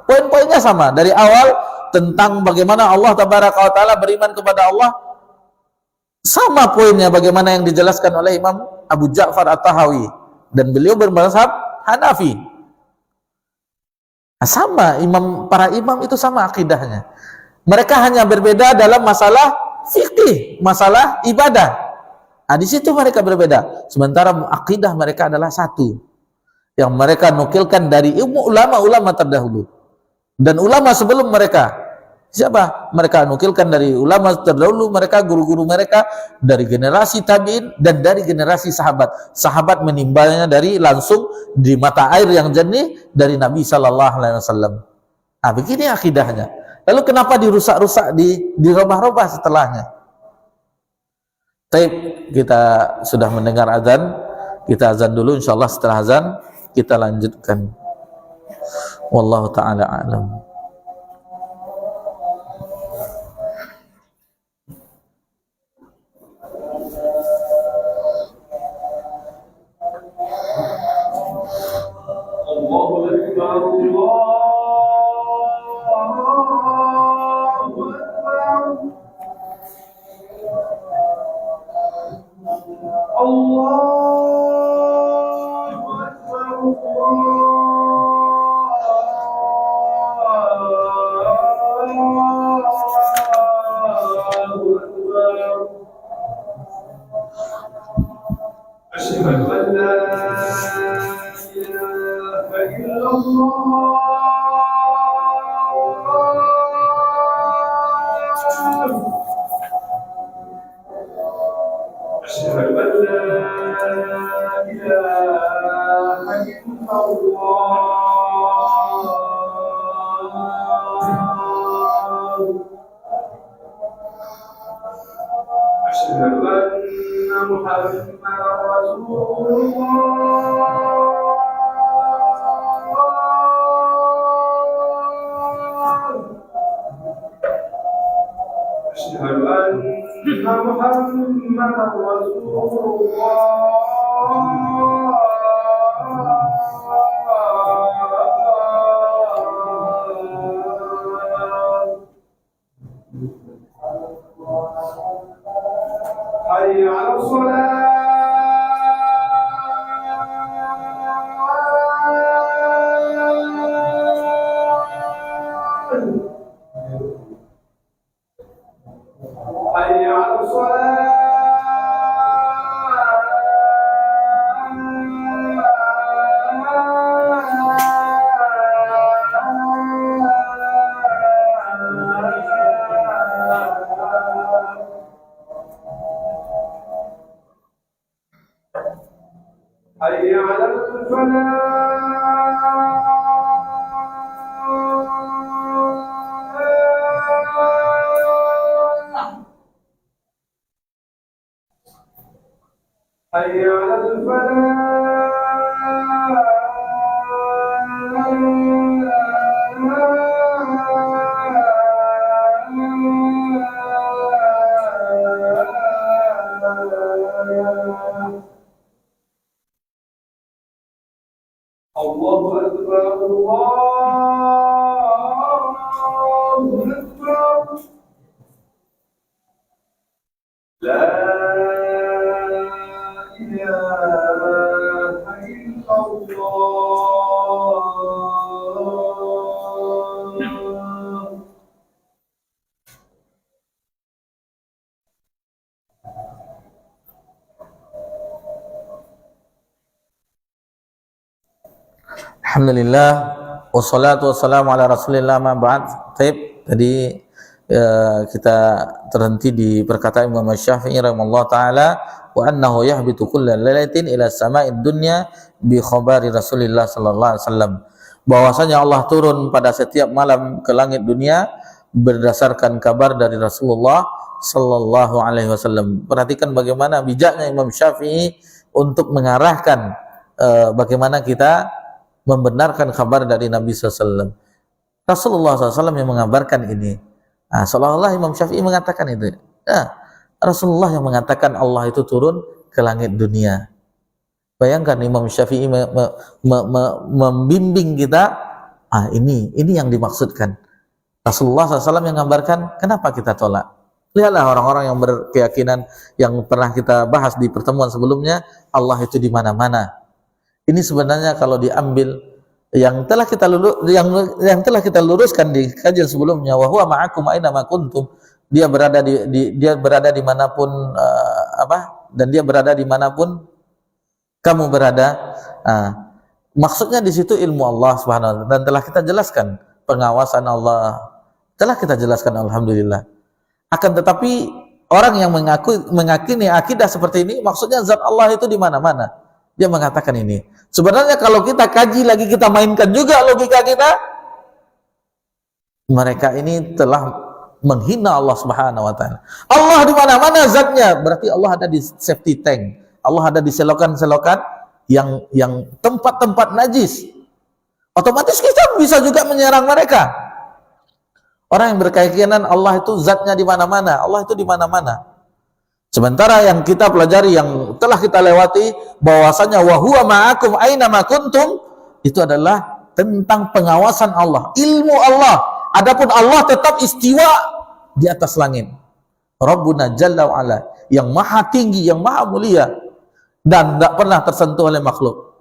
A: Poin-poinnya sama dari awal tentang bagaimana Allah Tabaraka wa Ta'ala, beriman kepada Allah. Sama poinnya bagaimana yang dijelaskan oleh Imam Abu Ja'far At-Tahawi, dan beliau bermazhab Hanafi. Sama, para imam itu sama akidahnya. Mereka hanya berbeda dalam masalah fikih, masalah ibadah. Di situ mereka berbeda. Sementara akidah mereka adalah satu, yang mereka nukilkan dari ilmu ulama-ulama terdahulu dan ulama sebelum mereka. Siapa? Mereka nukilkan dari ulama terdahulu mereka, guru-guru mereka, dari generasi tabi'in dan dari generasi sahabat. Sahabat menimbalnya dari langsung di mata air yang jernih dari Nabi sallallahu alaihi wasallam. Begini akidahnya. Lalu kenapa dirusak-rusak, dirubah-rubah setelahnya? Baik, kita sudah mendengar azan. Kita azan dulu, insyaallah setelah azan kita lanjutkan. Wallahu taala a'lam. Alhamdulillah wassalatu wassalamu ala rasulillah ma ba'd. Tadi kita terhenti di perkataan Imam Syafi'i rahimahullah ta'ala, wa annahu yahbitu kulla lailatin ila sama'id dunya bi khabari Rasulillah sallallahu alaihi wasallam, bahwasanya Allah turun pada setiap malam ke langit dunia berdasarkan kabar dari Rasulullah sallallahu alaihi wasallam. Perhatikan bagaimana bijaknya Imam Syafi'i untuk mengarahkan bagaimana kita membenarkan kabar dari Nabi SAW. Rasulullah SAW yang mengabarkan ini. Nah, seolah-olah Imam Syafi'i mengatakan itu. Nah, Rasulullah yang mengatakan Allah itu turun ke langit dunia. Bayangkan Imam Syafi'i membimbing kita. Ini yang dimaksudkan. Rasulullah SAW yang mengabarkan, kenapa kita tolak? Lihatlah orang-orang yang berkeyakinan yang pernah kita bahas di pertemuan sebelumnya, Allah itu di mana-mana. Ini sebenarnya kalau diambil yang telah kita luruskan di kajian sebelumnya, wa huwa ma'akum aina ma kuntum, dia berada dia berada dimanapun dan dia berada dimanapun kamu berada. Maksudnya di situ ilmu Allah Subhanahu wa taala, dan telah kita jelaskan pengawasan Allah, telah kita jelaskan alhamdulillah. Akan tetapi orang yang mengakini akidah seperti ini, maksudnya zat Allah itu di mana-mana. Dia mengatakan ini. Sebenarnya kalau kita kaji lagi, kita mainkan juga logika kita, mereka ini telah menghina Allah Subhanahu wa taala. Allah di mana-mana zatnya, berarti Allah ada di safety tank. Allah ada di selokan-selokan yang tempat-tempat najis. Otomatis kita bisa juga menyerang mereka. Orang yang berkeyakinan Allah itu zatnya di mana-mana, Allah itu di mana-mana. Sementara yang kita pelajari, yang telah kita lewati, bahwasanya wa huwa ma'akum aina ma kuntum, itu adalah tentang pengawasan Allah, ilmu Allah. Adapun Allah tetap istiwa di atas langit. Rabbuna Jalla wa Ala, yang maha tinggi, yang maha mulia. dan tidak pernah tersentuh oleh makhluk.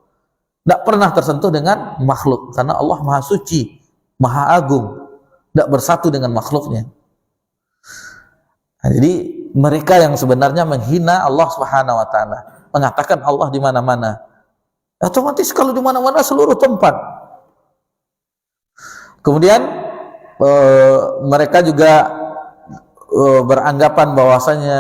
A: Tidak pernah tersentuh dengan makhluk karena Allah Maha Suci, Maha Agung, tidak bersatu dengan makhluknya. Nah, jadi mereka yang sebenarnya menghina Allah Subhanahu wa taala, mengatakan Allah di mana-mana. Otomatis kalau di mana-mana seluruh tempat. Kemudian mereka juga beranggapan bahwasanya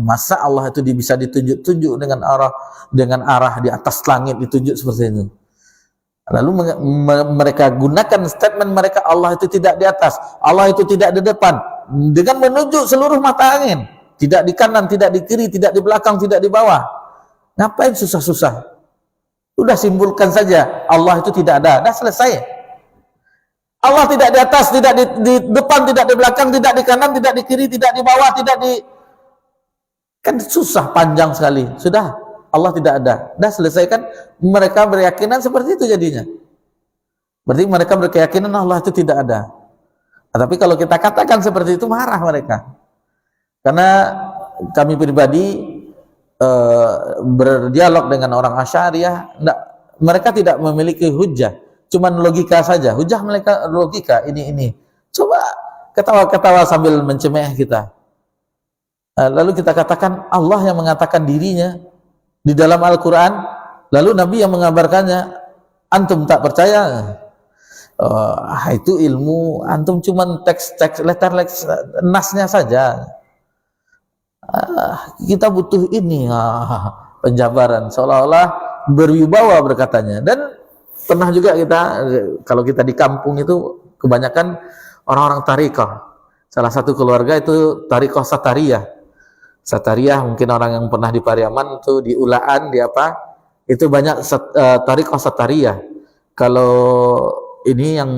A: masa Allah itu bisa ditunjuk-tunjuk dengan arah di atas langit, ditunjuk seperti itu. Lalu mereka gunakan statement mereka, Allah itu tidak di atas, Allah itu tidak di depan, dengan menunjuk seluruh mata angin, tidak di kanan, tidak di kiri, tidak di belakang, tidak di bawah. Ngapain susah-susah? Udah simpulkan saja Allah itu tidak ada, dah selesai. Allah tidak di atas, tidak di depan, tidak di belakang, tidak di kanan, tidak di kiri, tidak di bawah, tidak di... Kan susah, panjang sekali. Sudah, Allah tidak ada. Dah selesaikan. Mereka berkeyakinan seperti itu jadinya. Berarti mereka berkeyakinan Allah itu tidak ada. Nah, tapi kalau kita katakan seperti itu, marah mereka. Karena kami pribadi berdialog dengan orang Asy'ariyah, mereka tidak memiliki hujjah. Cuman logika saja, hujah mereka logika ini. Coba ketawa-ketawa sambil mencemeh kita. Lalu kita katakan Allah yang mengatakan dirinya di dalam Al-Quran, lalu Nabi yang mengabarkannya, antum tak percaya? Itu ilmu, antum cuman teks letter nasnya saja. Kita butuh ini, penjabaran, seolah-olah berwibawa berkatanya. Dan pernah juga kita, kalau kita di kampung itu kebanyakan orang-orang tariqah. Salah satu keluarga itu tariqah Satariyah. Satariyah mungkin orang yang pernah di Pariaman itu di Ulaan, di apa? Itu banyak tariqah Satariyah. Kalau ini yang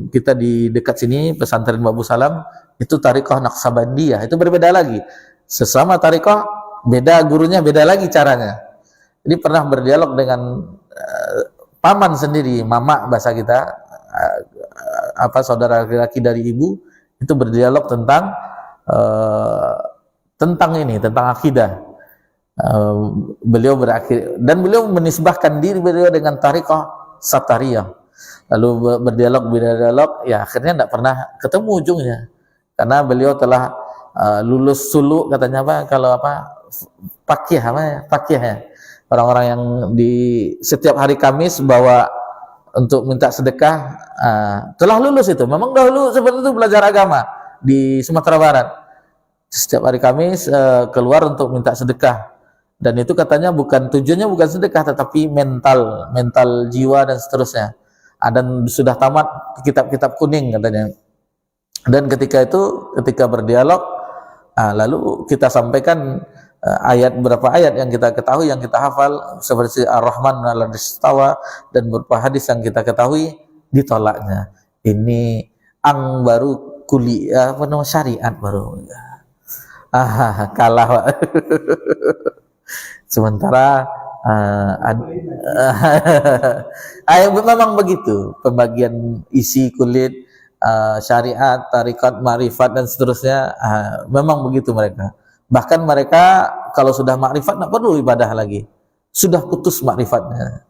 A: kita di dekat sini pesantren Babu Salam itu tariqah Naqsabandiyah. Itu berbeda lagi. Sesama tariqah beda gurunya, beda lagi caranya. Jadi pernah berdialog dengan paman sendiri, mama bahasa kita, saudara laki-laki dari ibu, itu berdialog tentang tentang akidah. Beliau dan beliau menisbahkan diri beliau dengan tariqah Satariyah. Lalu berdialog, ya akhirnya tidak pernah ketemu ujungnya. Karena beliau telah lulus suluk katanya pakiyah ya. Orang-orang yang di setiap hari Kamis bawa untuk minta sedekah, telah lulus itu. Memang dahulu seperti itu belajar agama di Sumatera Barat. Setiap hari Kamis keluar untuk minta sedekah. Dan itu katanya tujuannya bukan sedekah, tetapi mental jiwa dan seterusnya. Dan sudah tamat kitab-kitab kuning katanya. Dan ketika berdialog, lalu kita sampaikan beberapa ayat yang kita ketahui, yang kita hafal, seperti Ar-Rahman 'alal 'arsy istawa, dan beberapa hadis yang kita ketahui, ditolaknya. Ini baru kuliah syariat baru. Kalah. Sementara memang begitu pembagian isi kulit, syariat, tarikat, ma'rifat dan seterusnya, memang begitu mereka. Bahkan mereka kalau sudah makrifat tidak perlu ibadah lagi, sudah putus makrifatnya.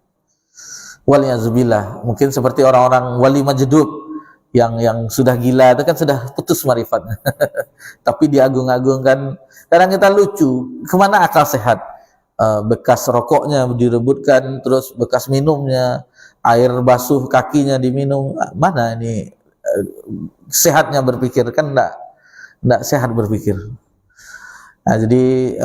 A: Waliyazubillah, mungkin seperti orang-orang wali majdub yang sudah gila itu kan sudah putus makrifatnya. Tapi diagung-agungkan. Kadang kita lucu, kemana akal sehat? Bekas rokoknya direbutkan, terus bekas minumnya, air basuh kakinya diminum, mana ini sehatnya berpikir? Kan tidak sehat berpikir. Nah, jadi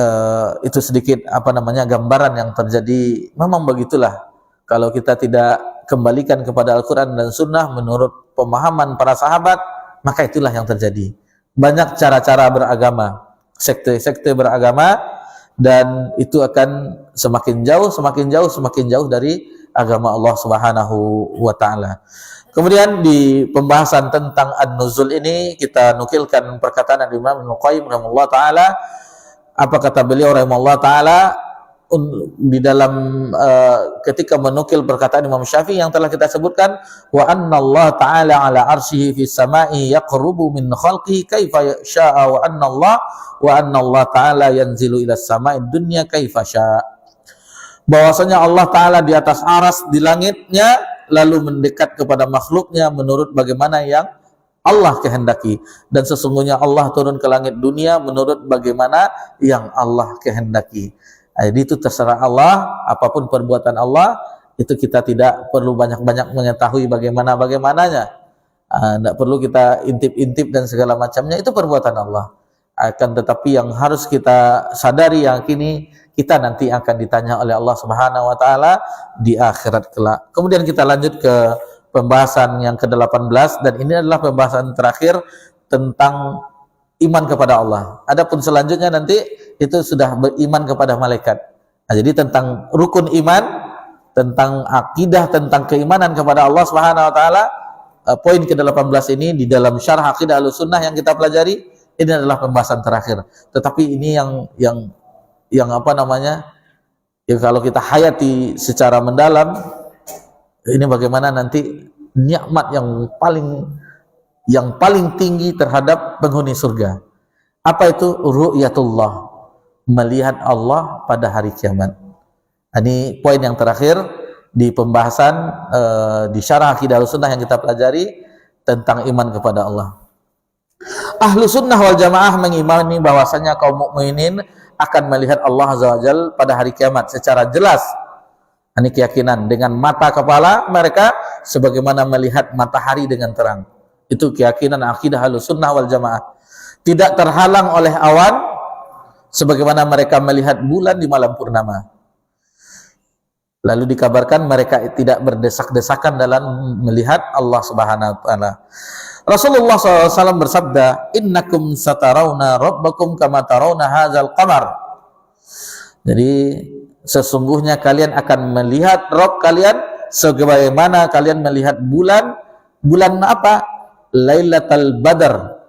A: itu sedikit gambaran yang terjadi. Memang begitulah, kalau kita tidak kembalikan kepada Al-Quran dan Sunnah menurut pemahaman para sahabat, maka itulah yang terjadi. Banyak cara-cara beragama, sekte-sekte beragama, dan itu akan semakin jauh dari agama Allah Subhanahu wa Ta'ala. Kemudian di pembahasan tentang An-Nuzul ini kita nukilkan perkataan Imam Ibnu Qayyim rahimahullah ta'ala. Apa kata beliau rahimahullah ta'ala di dalam ketika menukil perkataan Imam Syafi'i yang telah kita sebutkan, wa anna Allah ta'ala ala arsyihi fis sama'i yaqrubu min khalqihi kaifa syaa wa anna Allah ta'ala yanzilu ila sama'id dunya kaifa syaa. bahwasanya Allah Ta'ala di atas aras di langitnya, lalu mendekat kepada makhluknya menurut bagaimana yang Allah kehendaki, dan sesungguhnya Allah turun ke langit dunia menurut bagaimana yang Allah kehendaki. Jadi itu terserah Allah, apapun perbuatan Allah itu kita tidak perlu banyak-banyak mengetahui bagaimana-bagaimananya. Tidak perlu kita intip-intip dan segala macamnya, itu perbuatan Allah. Akan tetapi yang harus kita sadari, yakini, kita nanti akan ditanya oleh Allah Subhanahu wa taala di akhirat kelak. Kemudian kita lanjut ke pembahasan yang ke-18, dan ini adalah pembahasan terakhir tentang iman kepada Allah. Adapun selanjutnya nanti itu sudah beriman kepada malaikat. Jadi tentang rukun iman, tentang akidah, tentang keimanan kepada Allah Subhanahu wa taala, poin ke-18 ini di dalam syarah Aqidah Ahlussunnah yang kita pelajari, ini adalah pembahasan terakhir. Tetapi ini yang apa namanya? Ya, kalau kita hayati secara mendalam, ini bagaimana nanti nikmat yang paling tinggi terhadap penghuni surga. Apa itu? Ru'yatullah, melihat Allah pada hari kiamat. Ini poin yang terakhir di pembahasan di syarah Aqidah Ahlussunnah yang kita pelajari tentang iman kepada Allah. Ahlussunnah wal Jamaah mengimani bahwasanya kaum mukminin akan melihat Allah Azza wa Jalla pada hari kiamat secara jelas. Ini keyakinan dengan mata kepala mereka sebagaimana melihat matahari dengan terang. Itu keyakinan akidah Ahlussunnah wal Jamaah. Tidak terhalang oleh awan sebagaimana mereka melihat bulan di malam purnama. Lalu dikabarkan mereka tidak berdesak-desakan dalam melihat Allah Subhanahu wa taala. Rasulullah SAW bersabda, "Innakum satarawna rabbakum kama tarawna hadzal qamar." Jadi sesungguhnya kalian akan melihat Rabb kalian sebagaimana kalian melihat bulan. Bulan apa? Lailatul Badar,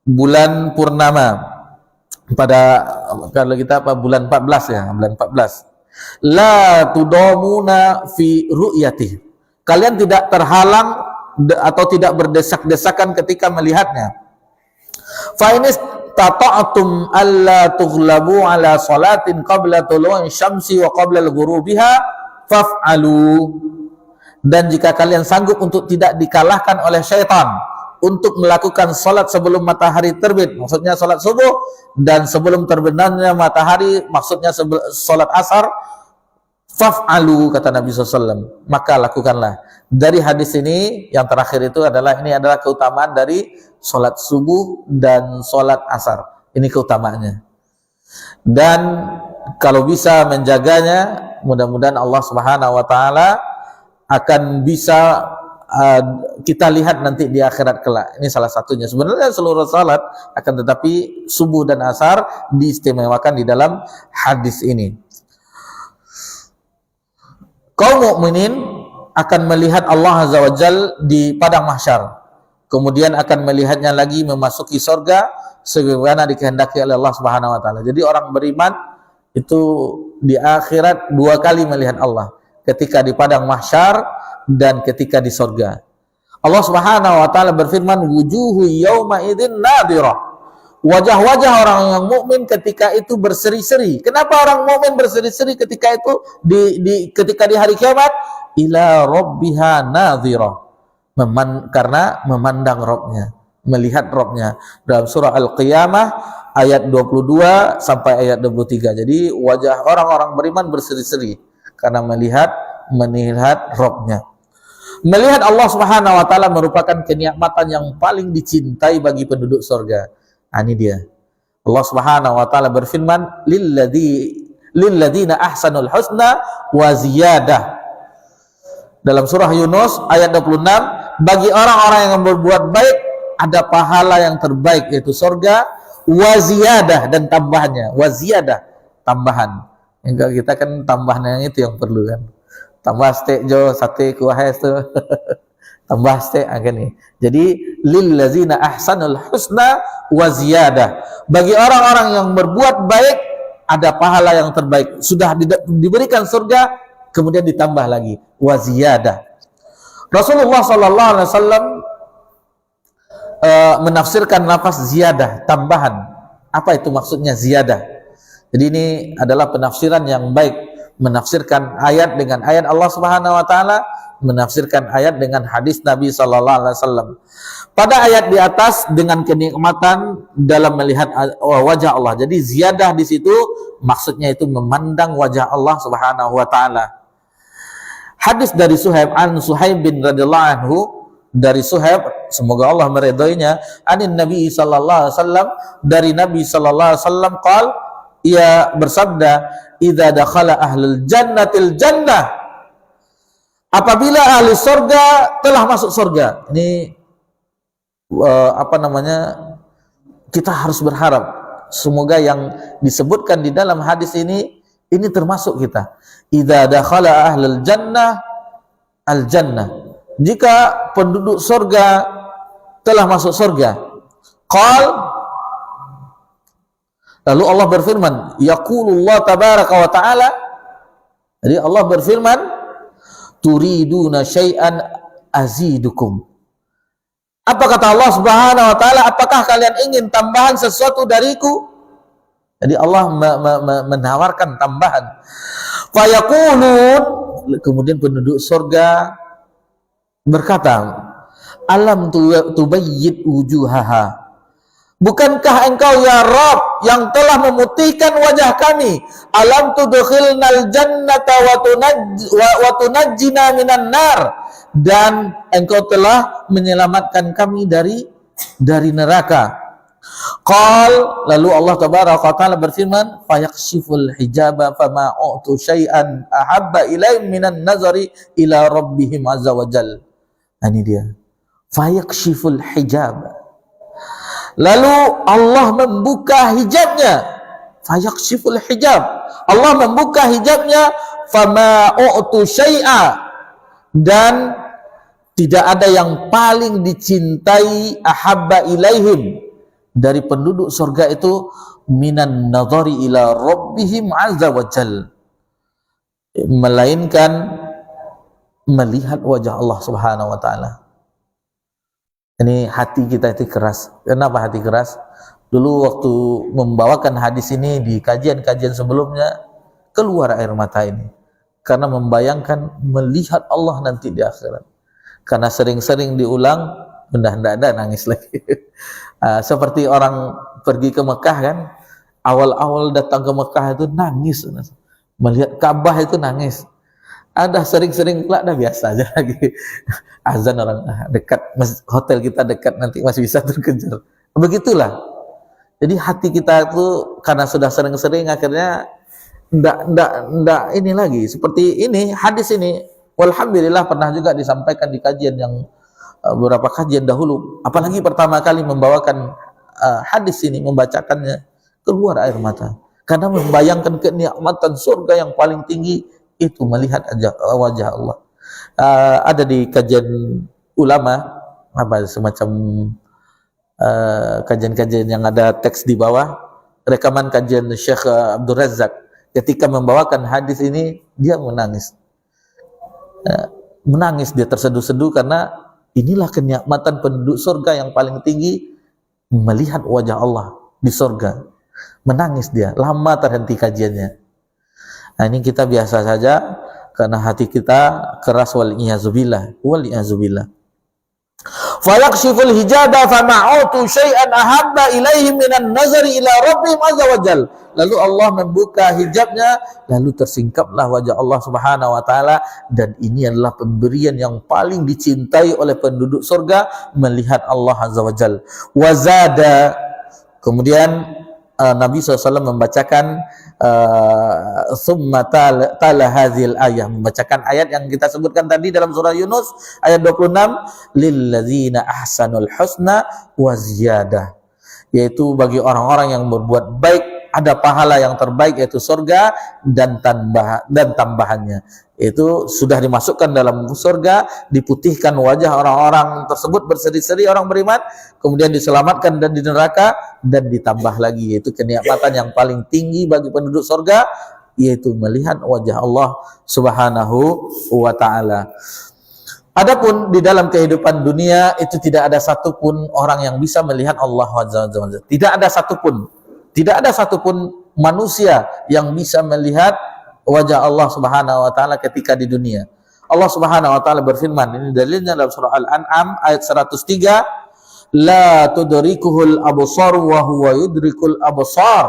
A: bulan purnama. Pada kalau kita bulan 14 ya, bulan 14. La tudamuna fi ru'yatih. Kalian tidak terhalang atau tidak berdesak-desakan ketika melihatnya. Fa inis tata'tum alla tughlabu ala salatin qabla tulu'i syamsi wa qabla al-ghurubiha faf'alu. Dan jika kalian sanggup untuk tidak dikalahkan oleh syaitan untuk melakukan salat sebelum matahari terbit, maksudnya salat subuh, dan sebelum terbenamnya matahari, maksudnya salat asar, faf'alu, kata Nabi SAW, maka lakukanlah. Dari hadis ini yang terakhir itu adalah, ini adalah keutamaan dari salat subuh dan salat asar. Ini keutamaannya. Dan kalau bisa menjaganya, mudah-mudahan Allah Subhanahu wa taala akan bisa kita lihat nanti di akhirat kelak. Ini salah satunya. Sebenarnya seluruh salat, akan tetapi subuh dan asar diistimewakan di dalam hadis ini. Kaum mukminin akan melihat Allah Azza wa Jalla di padang mahsyar. Kemudian akan melihatnya lagi memasuki surga sebagaimana dikehendaki oleh Allah Subhanahu wa taala. Jadi orang beriman itu di akhirat dua kali melihat Allah, ketika di padang mahsyar dan ketika di surga. Allah Subhanahu wa taala berfirman, wujuhu yauma idzin nadhirah. Wajah-wajah orang yang mukmin ketika itu berseri-seri. Kenapa orang mukmin berseri-seri ketika itu ketika di hari kiamat? Ila rabbiha nadhirah. Karena memandang Rabbnya, melihat Rabbnya. Dalam surah Al-Qiyamah ayat 22 sampai ayat 23. Jadi wajah orang-orang beriman berseri-seri karena melihat Rabbnya. Melihat Allah Subhanahu wa taala merupakan kenikmatan yang paling dicintai bagi penduduk surga. Ini dia. Allah Subhanahu wa taala berfirman, lilladzina ahsanul husna wa ziyadah. Dalam surah Yunus ayat 26, bagi orang-orang yang berbuat baik ada pahala yang terbaik, yaitu surga, wa ziyadah, dan tambahannya, wa ziyadah, tambahan. Enggak, kita kan tambahan yang itu yang perlu kan. Tambah steak jo, sate kuah itu. Tambah steak nih. Jadi lillazina ahsanul husna wa ziyadah. Bagi orang-orang yang berbuat baik ada pahala yang terbaik. Sudah diberikan surga, kemudian ditambah lagi wa ziyadah. Rasulullah sallallahu alaihi wasallam menafsirkan lafaz ziyadah, tambahan. Apa itu maksudnya ziyadah? Jadi ini adalah penafsiran yang baik. menafsirkan ayat dengan ayat Allah Subhanahu wa taala, menafsirkan ayat dengan hadis Nabi sallallahu alaihi wasallam. Pada ayat di atas dengan kenikmatan dalam melihat wajah Allah. Jadi ziyadah di situ maksudnya itu memandang wajah Allah Subhanahu wa taala. Hadis dari Suhaib bin radhiyallahu anhu, dari Suhaib, semoga Allah meridhoinya, anin Nabi sallallahu alaihi wasallam, dari Nabi sallallahu alaihi wasallam qal, ia bersabda, idza dakhala ahlul jannatil jannah, apabila ahli surga telah masuk surga. Ini kita harus berharap semoga yang disebutkan di dalam hadis ini termasuk kita. Idza dakhala ahlul jannah al jannah, jika penduduk surga telah masuk surga. Qal, lalu Allah berfirman, yaqulullah tabaraka wa ta'ala, jadi Allah berfirman, turiduna syai'an azidukum. Apa kata Allah Subhanahu wa taala? Apakah kalian ingin tambahan sesuatu dariku? Jadi Allah menawarkan tambahan. Fayaqulun, kemudian penduduk surga berkata, alam tubayyid wujuhaha, bukankah engkau ya Rabb yang telah memutihkan wajah kami? Alam tudkhilnal jannata wa tunajjina minan nar, dan engkau telah menyelamatkan kami dari neraka. Qal, lalu Allah tabaraka wa taala berfirman, fayakshiful hijaba fama u'tu syai'an ahabba ilaihim minan nazari ila rabbihim azza wa jalla. Ini dia, fayakshiful hijab, lalu Allah membuka hijabnya. Fayakshiful hijab, Allah membuka hijabnya. Fama u'tu syai'a, dan tidak ada yang paling dicintai ahabba ilaihim, dari penduduk surga itu, minan nadhari ila rabbihim azza wa jal, melainkan melihat wajah Allah Subhanahu wa taala. Ini hati kita itu keras. Kenapa hati keras? Dulu waktu membawakan hadis ini di kajian-kajian sebelumnya, keluar air mata ini karena membayangkan melihat Allah nanti di akhirat. Karena sering-sering diulang, benda-benda ada nangis lagi. Seperti orang pergi ke Mekah kan, awal-awal datang ke Mekah itu nangis, melihat Ka'bah itu nangis. Ada sering-sering pula, dah biasa aja lagi. Azan orang dekat, hotel kita dekat, nanti masih bisa terkejar. Begitulah. Jadi hati kita itu karena sudah sering-sering, akhirnya ndak ini lagi. Seperti ini hadis ini, walhamdulillah pernah juga disampaikan di kajian yang beberapa kajian dahulu. Apalagi pertama kali membawakan hadis ini, membacakannya, keluar air mata karena membayangkan kenikmatan surga yang paling tinggi itu melihat wajah Allah. Ada di kajian ulama, semacam kajian-kajian yang ada teks di bawah, rekaman kajian Syekh Abdul Razak. Ketika membawakan hadis ini, dia menangis. Menangis, dia terseduh-seduh karena inilah kenikmatan penduduk surga yang paling tinggi, melihat wajah Allah di surga. Menangis dia, lama terhenti kajiannya. Nah, ini kita biasa saja karena hati kita keras, wal-i'yazubillah. Fayakshiful hijaba fama'utu syai'an ahabba ilaihim minan nazari ila rabbihim azza wa jal. Lalu Allah membuka hijabnya, lalu tersingkaplah wajah Allah Subhanahu wa taala, dan ini adalah pemberian yang paling dicintai oleh penduduk surga, melihat Allah azza wa jal. Wazada, kemudian Nabi SAW membacakan summa tala hadhil ayah, membacakan ayat yang kita sebutkan tadi dalam surah Yunus ayat 26, lilladzina ahsanul husna wa ziyadah, yaitu bagi orang-orang yang berbuat baik ada pahala yang terbaik, yaitu surga dan tambahannya. Itu sudah dimasukkan dalam surga, diputihkan wajah orang-orang tersebut berseri-seri, orang beriman, kemudian diselamatkan dan di neraka, dan ditambah lagi, yaitu kenikmatan yang paling tinggi bagi penduduk surga, yaitu melihat wajah Allah Subhanahu wa ta'ala. Adapun di dalam kehidupan dunia itu tidak ada satupun orang yang bisa melihat Allah Azza wa Jalla. Tidak ada satupun manusia yang bisa melihat wajah Allah Subhanahu wa taala ketika di dunia. Allah Subhanahu wa taala berfirman, ini dalilnya dalam surah Al-An'am ayat 103, la tudrikuhul absar wa huwa yudrikul absar.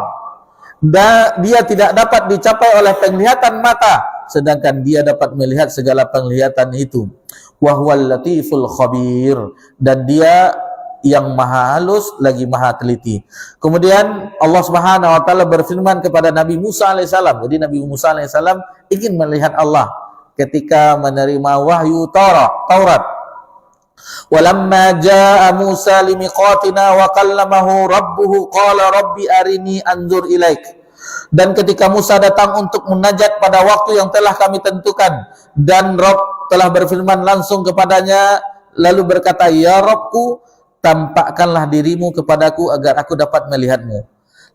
A: Dan dia tidak dapat dicapai oleh penglihatan mata, sedangkan dia dapat melihat segala penglihatan itu. Wa huwal latiful khabir, dan dia yang maha halus lagi maha teliti. Kemudian Allah Subhanahu wa taala berfirman kepada Nabi Musa alaihissalam. Jadi Nabi Musa alaihissalam ingin melihat Allah ketika menerima wahyu Taurat. Walamma jaa Musa limiqatina wa kallamahu rabbuhu qala rabbi arini anzur ilaik. Dan ketika Musa datang untuk munajat pada waktu yang telah kami tentukan, dan Rabb telah berfirman langsung kepadanya, lalu berkata, ya Rabbku, tampakkanlah dirimu kepadaku agar aku dapat melihatmu.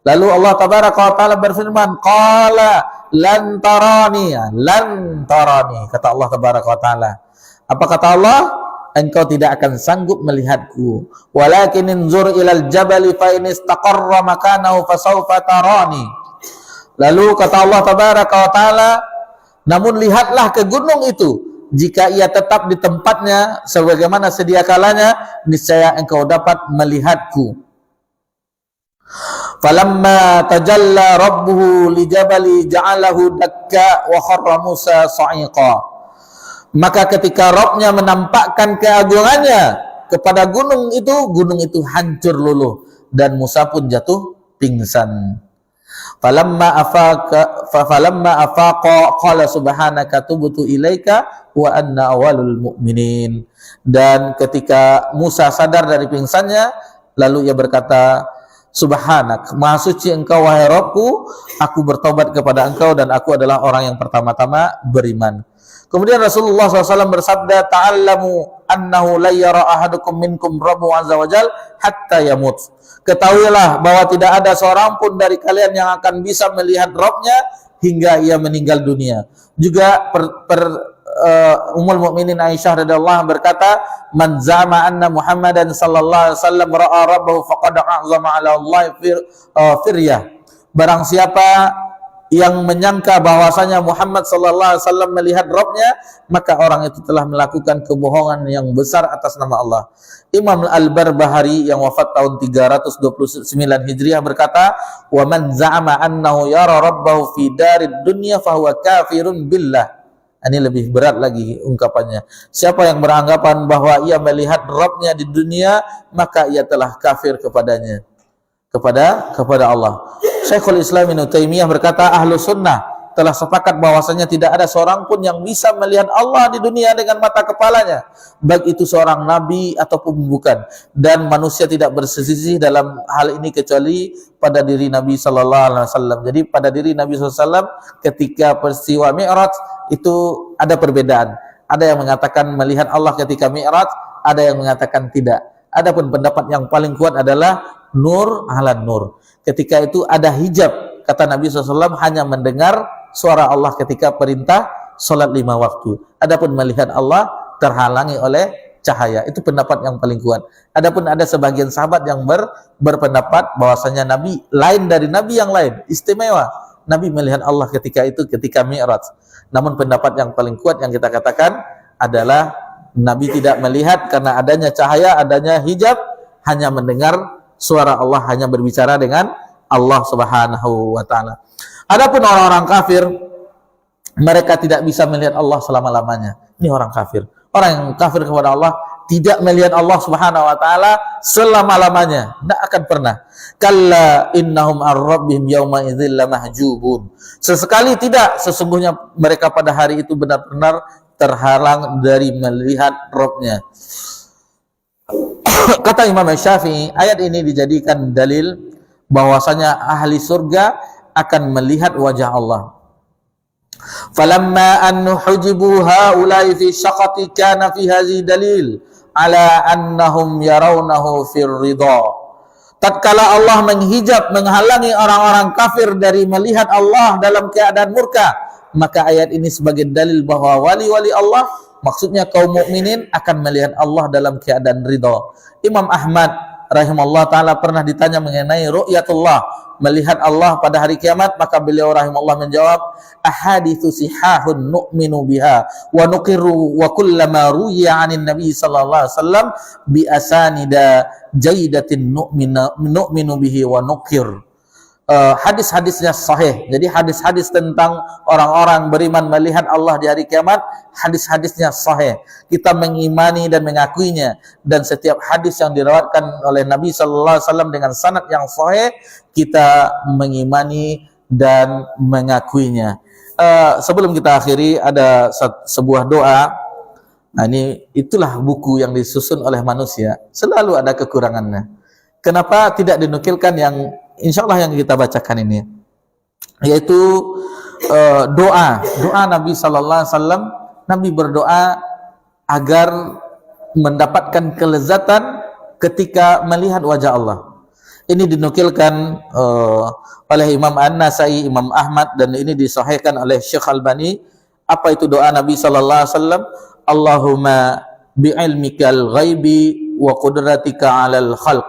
A: Lalu Allah Tabaraka wa Ta'ala berfirman, qala lan tarani, kata Allah Tabaraka wa Ta'ala. Apa kata Allah? Engkau tidak akan sanggup melihatku. Walakin inzur ilal jabali fa in istaqarra makanahu fasawfa tarani. Lalu kata Allah Tabaraka wa Ta'ala, namun lihatlah ke gunung itu. Jika ia tetap di tempatnya sebagaimana sedia kalanya, niscaya engkau dapat melihatku. Falamma tajalla rabbuhu lijabali ja'alahu dakka wa kharra Musa sa'iqa. Maka ketika Rabb-nya menampakkan keagungannya kepada gunung itu hancur luluh dan Musa pun jatuh pingsan. Falamma afaqa qala subhanaka tubtu ilaika wa anna awwalul mu'minin. Dan ketika Musa sadar dari pingsannya, lalu ia berkata, subhanak, maha suci engkau wahai Rabbku, aku bertobat kepada engkau dan aku adalah orang yang pertama-tama beriman. Kemudian Rasulullah SAW bersabda, ta'allamu annahu la yara ahadukum minkum rabbu azza wa jal hatta yamut. Ketahuilah bahwa tidak ada seorang pun dari kalian yang akan bisa melihat Rabb-nya hingga ia meninggal dunia. Juga Ummul Mukminin Aisyah radhiyallahu anha berkata, man zama anna Muhammadan sallallahu alaihi wasallam ra'a rabbahu faqad a'zama 'ala Allah firyah. Barang siapa yang menyangka bahwasanya Muhammad sallallahu alaihi wasallam melihat Rabb-nya, maka orang itu telah melakukan kebohongan yang besar atas nama Allah. Imam Al-Barbahari yang wafat tahun 329 Hijriah berkata, wa man za'ama annahu yara rabbahu fi darid dunya fahuwa kafirun billah. Ini lebih berat lagi ungkapannya. Siapa yang beranggapan bahwa ia melihat Rabb-nya di dunia, maka ia telah kafir kepadanya, kepada Allah. Syekhul Islam Ibnu Taimiyah berkata, ahlu sunnah telah sepakat bahwasanya tidak ada seorang pun yang bisa melihat Allah di dunia dengan mata kepalanya, baik itu seorang nabi ataupun bukan. Dan manusia tidak berselisih dalam hal ini kecuali pada diri Nabi sallallahu alaihi wasallam. Jadi pada diri Nabi sallallahu alaihi wasallam ketika peristiwa Mi'raj itu ada perbedaan. Ada yang mengatakan melihat Allah ketika Mi'raj, ada yang mengatakan tidak. Adapun pendapat yang paling kuat adalah nur ala nur. Ketika itu ada hijab, kata Nabi SAW, hanya mendengar suara Allah ketika perintah sholat 5 waktu. Adapun melihat Allah terhalangi oleh cahaya. Itu pendapat yang paling kuat. Adapun ada sebagian sahabat yang berpendapat bahwasanya Nabi lain dari Nabi yang lain, istimewa. Nabi melihat Allah ketika itu, ketika Mi'raj. Namun pendapat yang paling kuat yang kita katakan adalah Nabi tidak melihat karena adanya cahaya, adanya hijab, hanya mendengar suara Allah, hanya berbicara dengan Allah Subhanahu wa Ta'ala. Adapun orang-orang kafir, mereka tidak bisa melihat Allah selama-lamanya. Ini orang kafir. Orang yang kafir kepada Allah tidak melihat Allah Subhanahu wa Ta'ala selama-lamanya, tidak akan pernah. Kalla innahum ar-rabbihim yawma idzil lamahjubun. Sesekali tidak, sesungguhnya mereka pada hari itu benar-benar terhalang dari melihat Rabb-nya. Kata Imam Syafi'i, ayat ini dijadikan dalil bahwasanya ahli surga akan melihat wajah Allah. Falamma an hujibu haula'i fi syaqati kana fi hadhihi dalil ala annahum yarawnahu fir ridha. Tatkala Allah menghijab, menghalangi orang-orang kafir dari melihat Allah dalam keadaan murka, maka ayat ini sebagai dalil bahwa wali-wali Allah, maksudnya kaum mukminin, akan melihat Allah dalam keadaan ridha. Imam Ahmad rahimahullah ta'ala pernah ditanya mengenai ru'yatullah, melihat Allah pada hari kiamat? Maka beliau rahimahullah menjawab, ahaditsu sihahun nu'minu biha wa nuqirru wa kullama ruya 'anin nabi sallallahu alaihi wasallam bi asanida jaidatin nu'minu bihi wa nuqir. Hadis-hadisnya sahih. Jadi hadis-hadis tentang orang-orang beriman melihat Allah di hari kiamat, hadis-hadisnya sahih. Kita mengimani dan mengakuinya, dan setiap hadis yang diriwayatkan oleh Nabi sallallahu alaihi wasallam dengan sanad yang sahih, kita mengimani dan mengakuinya. Sebelum kita akhiri, ada sebuah doa. Nah, itulah buku yang disusun oleh manusia, selalu ada kekurangannya. Kenapa tidak dinukilkan yang insyaallah yang kita bacakan ini, yaitu doa Nabi sallallahu alaihi wasallam. Nabi berdoa agar mendapatkan kelezatan ketika melihat wajah Allah. Ini dinukilkan oleh Imam An-Nasai, Imam Ahmad, dan ini disahihkan oleh Syekh Albani. Apa itu doa Nabi sallallahu alaihi wasallam? Allahumma bi'ilmikal ghaibi wa qudratika 'alal khalq.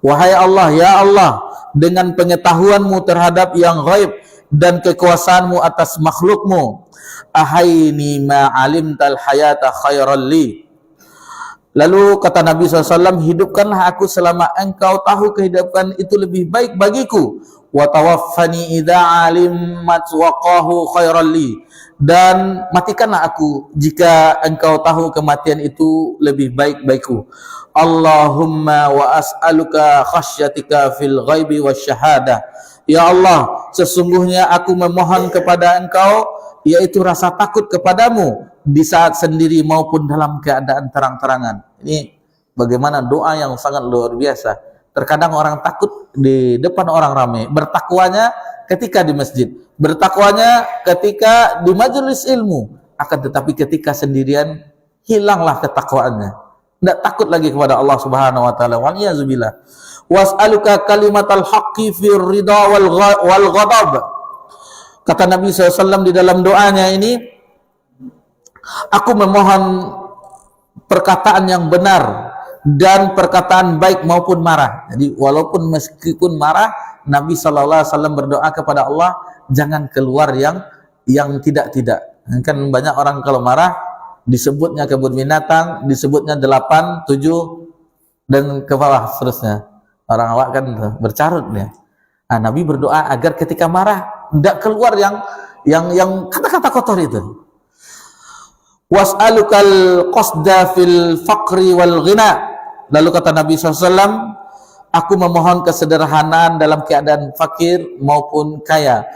A: Wahai Allah, ya Allah, dengan pengetahuanmu terhadap yang ghaib dan kekuasaanmu atas makhlukmu, ahaini ma'alimtal hayata khairal li. Lalu kata Nabi SAW, hidupkanlah aku selama engkau tahu kehidupan itu lebih baik bagiku. Wa tawaffani idza alimat waqahu khairal li. Dan matikanlah aku jika engkau tahu kematian itu lebih baik bagiku. Allahumma wa as'aluka khasyatika fil ghaibi wasyahadah. Ya Allah, sesungguhnya aku memohon kepada engkau, yaitu rasa takut kepadamu di saat sendiri maupun dalam keadaan terang-terangan. Ini bagaimana doa yang sangat luar biasa. Terkadang orang takut di depan orang ramai, bertakwanya ketika di masjid, bertakwanya ketika di majelis ilmu, akan tetapi ketika sendirian hilanglah ketakwaannya. Tidak takut lagi kepada Allah Subhanahu wa taala. Waliyazubillah. Was'aluka kalimatal haqqi fir ridha wal ghadab. Kata Nabi SAW di dalam doanya ini, aku memohon perkataan yang benar dan perkataan baik maupun marah. Jadi walaupun meskipun marah, Nabi SAW berdoa kepada Allah, jangan keluar yang tidak-tidak. Kan banyak orang kalau marah disebutnya kebun binatang, disebutnya 8, 7 dan ke bawah seterusnya. Orang awak kan bercarut ya. Nah, Nabi berdoa agar ketika marah tidak keluar yang kata-kata kotor itu. Was'alukal qasda fil faqri wal ghina. Lalu kata Nabi SAW, aku memohon kesederhanaan dalam keadaan fakir maupun kaya.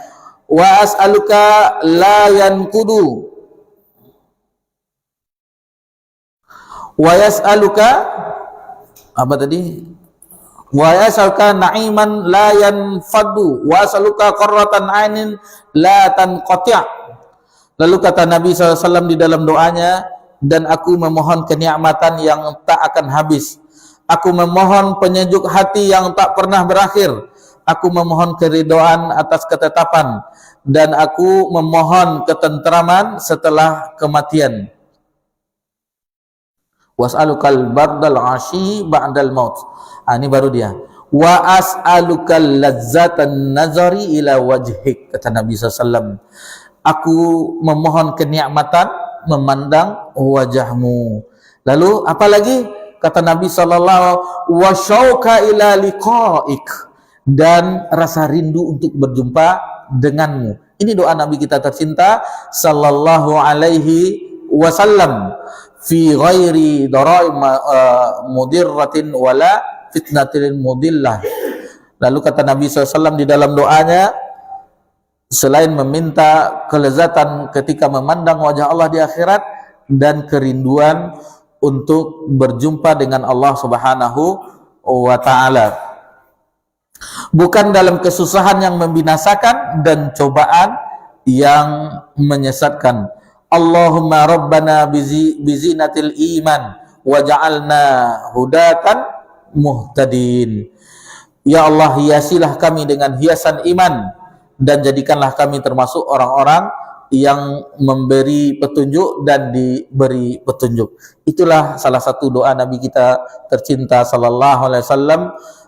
A: Wa as'aluka la yanqudu wa yas'aluka apa tadi? Wa yas'aluka na'iman la yanfadu wa as'aluka qarratan 'ainin la tanqati'. Lalu kata Nabi SAW di dalam doanya, dan aku memohon kenikmatan yang tak akan habis. Aku memohon penyejuk hati yang tak pernah berakhir. Aku memohon keridhaan atas ketetapan, dan aku memohon ketenteraman setelah kematian. Was'alukal bardal 'ashi ba'dal maut. Ini baru dia. Wa as'alukal lazzatan nazari ila wajhik. Kata Nabi SAW, aku memohon kenikmatan memandang wajahmu. Lalu apa lagi? Kata Nabi SAW, wa syauqa ila liqa'ik, dan rasa rindu untuk berjumpa denganmu. Ini doa Nabi kita tercinta sallallahu alaihi wasallam. Fi ghairi darai mudirratin wala fitnatin mudillah. Lalu kata Nabi SAW di dalam doanya, selain meminta kelezatan ketika memandang wajah Allah di akhirat dan kerinduan untuk berjumpa dengan Allah Subhanahu wa taala. Bukan dalam kesusahan yang membinasakan dan cobaan yang menyesatkan. Allahumma rabbana bizinatil iman waj'alna hudatan muhtadin. Ya Allah, hiasilah kami dengan hiasan iman dan jadikanlah kami termasuk orang-orang yang memberi petunjuk dan diberi petunjuk. Itulah salah satu doa Nabi kita tercinta sallallahu alaihi wasallam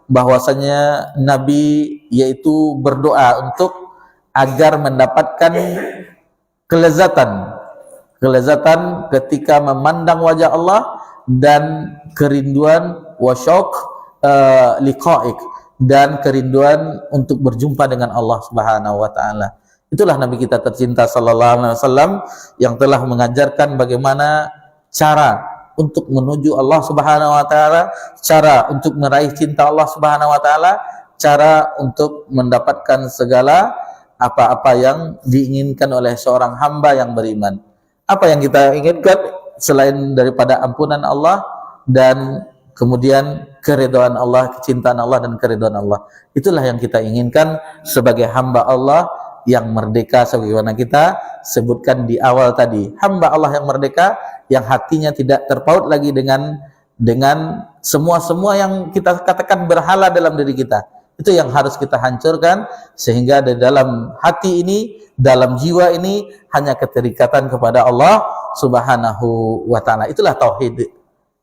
A: bahwasanya Nabi yaitu berdoa untuk agar mendapatkan kelezatan ketika memandang wajah Allah dan kerinduan wasyauq liqa'ik, dan kerinduan untuk berjumpa dengan Allah Subhanahu wa taala. Itulah Nabi kita tercinta sallallahu alaihi wasallam yang telah mengajarkan bagaimana cara untuk menuju Allah Subhanahu wa taala, cara untuk meraih cinta Allah Subhanahu wa taala, cara untuk mendapatkan segala apa-apa yang diinginkan oleh seorang hamba yang beriman. Apa yang kita inginkan selain daripada ampunan Allah dan kemudian keridhaan Allah, kecintaan Allah dan keridhaan Allah. Itulah yang kita inginkan sebagai hamba Allah yang merdeka, sebagaimana kita sebutkan di awal tadi. Hamba Allah yang merdeka, yang hatinya tidak terpaut lagi dengan semua yang kita katakan berhala dalam diri kita. Itu yang harus kita hancurkan, sehingga di dalam hati ini, dalam jiwa ini hanya keterikatan kepada Allah Subhanahu wa taala. Itulah tauhid.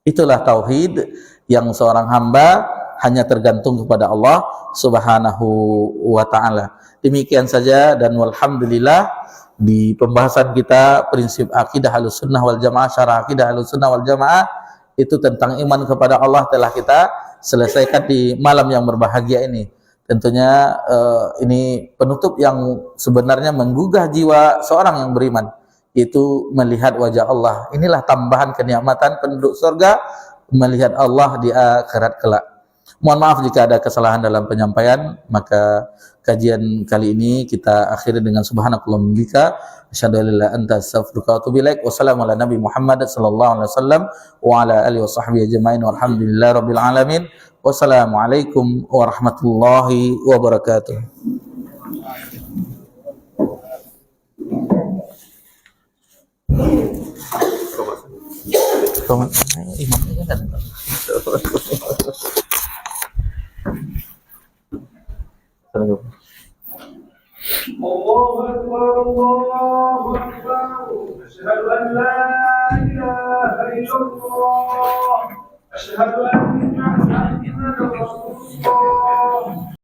A: Itulah tauhid yang seorang hamba hanya tergantung kepada Allah Subhanahu wa taala. Demikian saja, dan walhamdulillah di pembahasan kita prinsip akidah Ahlussunnah wal Jamaah, syarah akidah Ahlussunnah wal Jamaah itu tentang iman kepada Allah telah kita selesaikan di malam yang berbahagia ini. Tentunya ini penutup yang sebenarnya menggugah jiwa seorang yang beriman, yaitu melihat wajah Allah. Inilah tambahan kenikmatan penduduk surga, melihat Allah di akhirat kelak. Mohon maaf jika ada kesalahan dalam penyampaian, maka kajian kali ini kita akhiri dengan subhanakallahumma bika asyhadu an la ilaha illa anta astaghfiruka wa atubu ilaik. Wassalamu ala nabi Muhammad sallallahu alaihi wasallam wa ala alihi washabbihi ajmain walhamdulillahi rabbil alamin. Wassalamualaikum warahmatullahi wabarakatuh. Imamnya kan
B: الله أكبر الله أكبر أشهد أن لا إله إلا الله أشهد أن محمدا رسول الله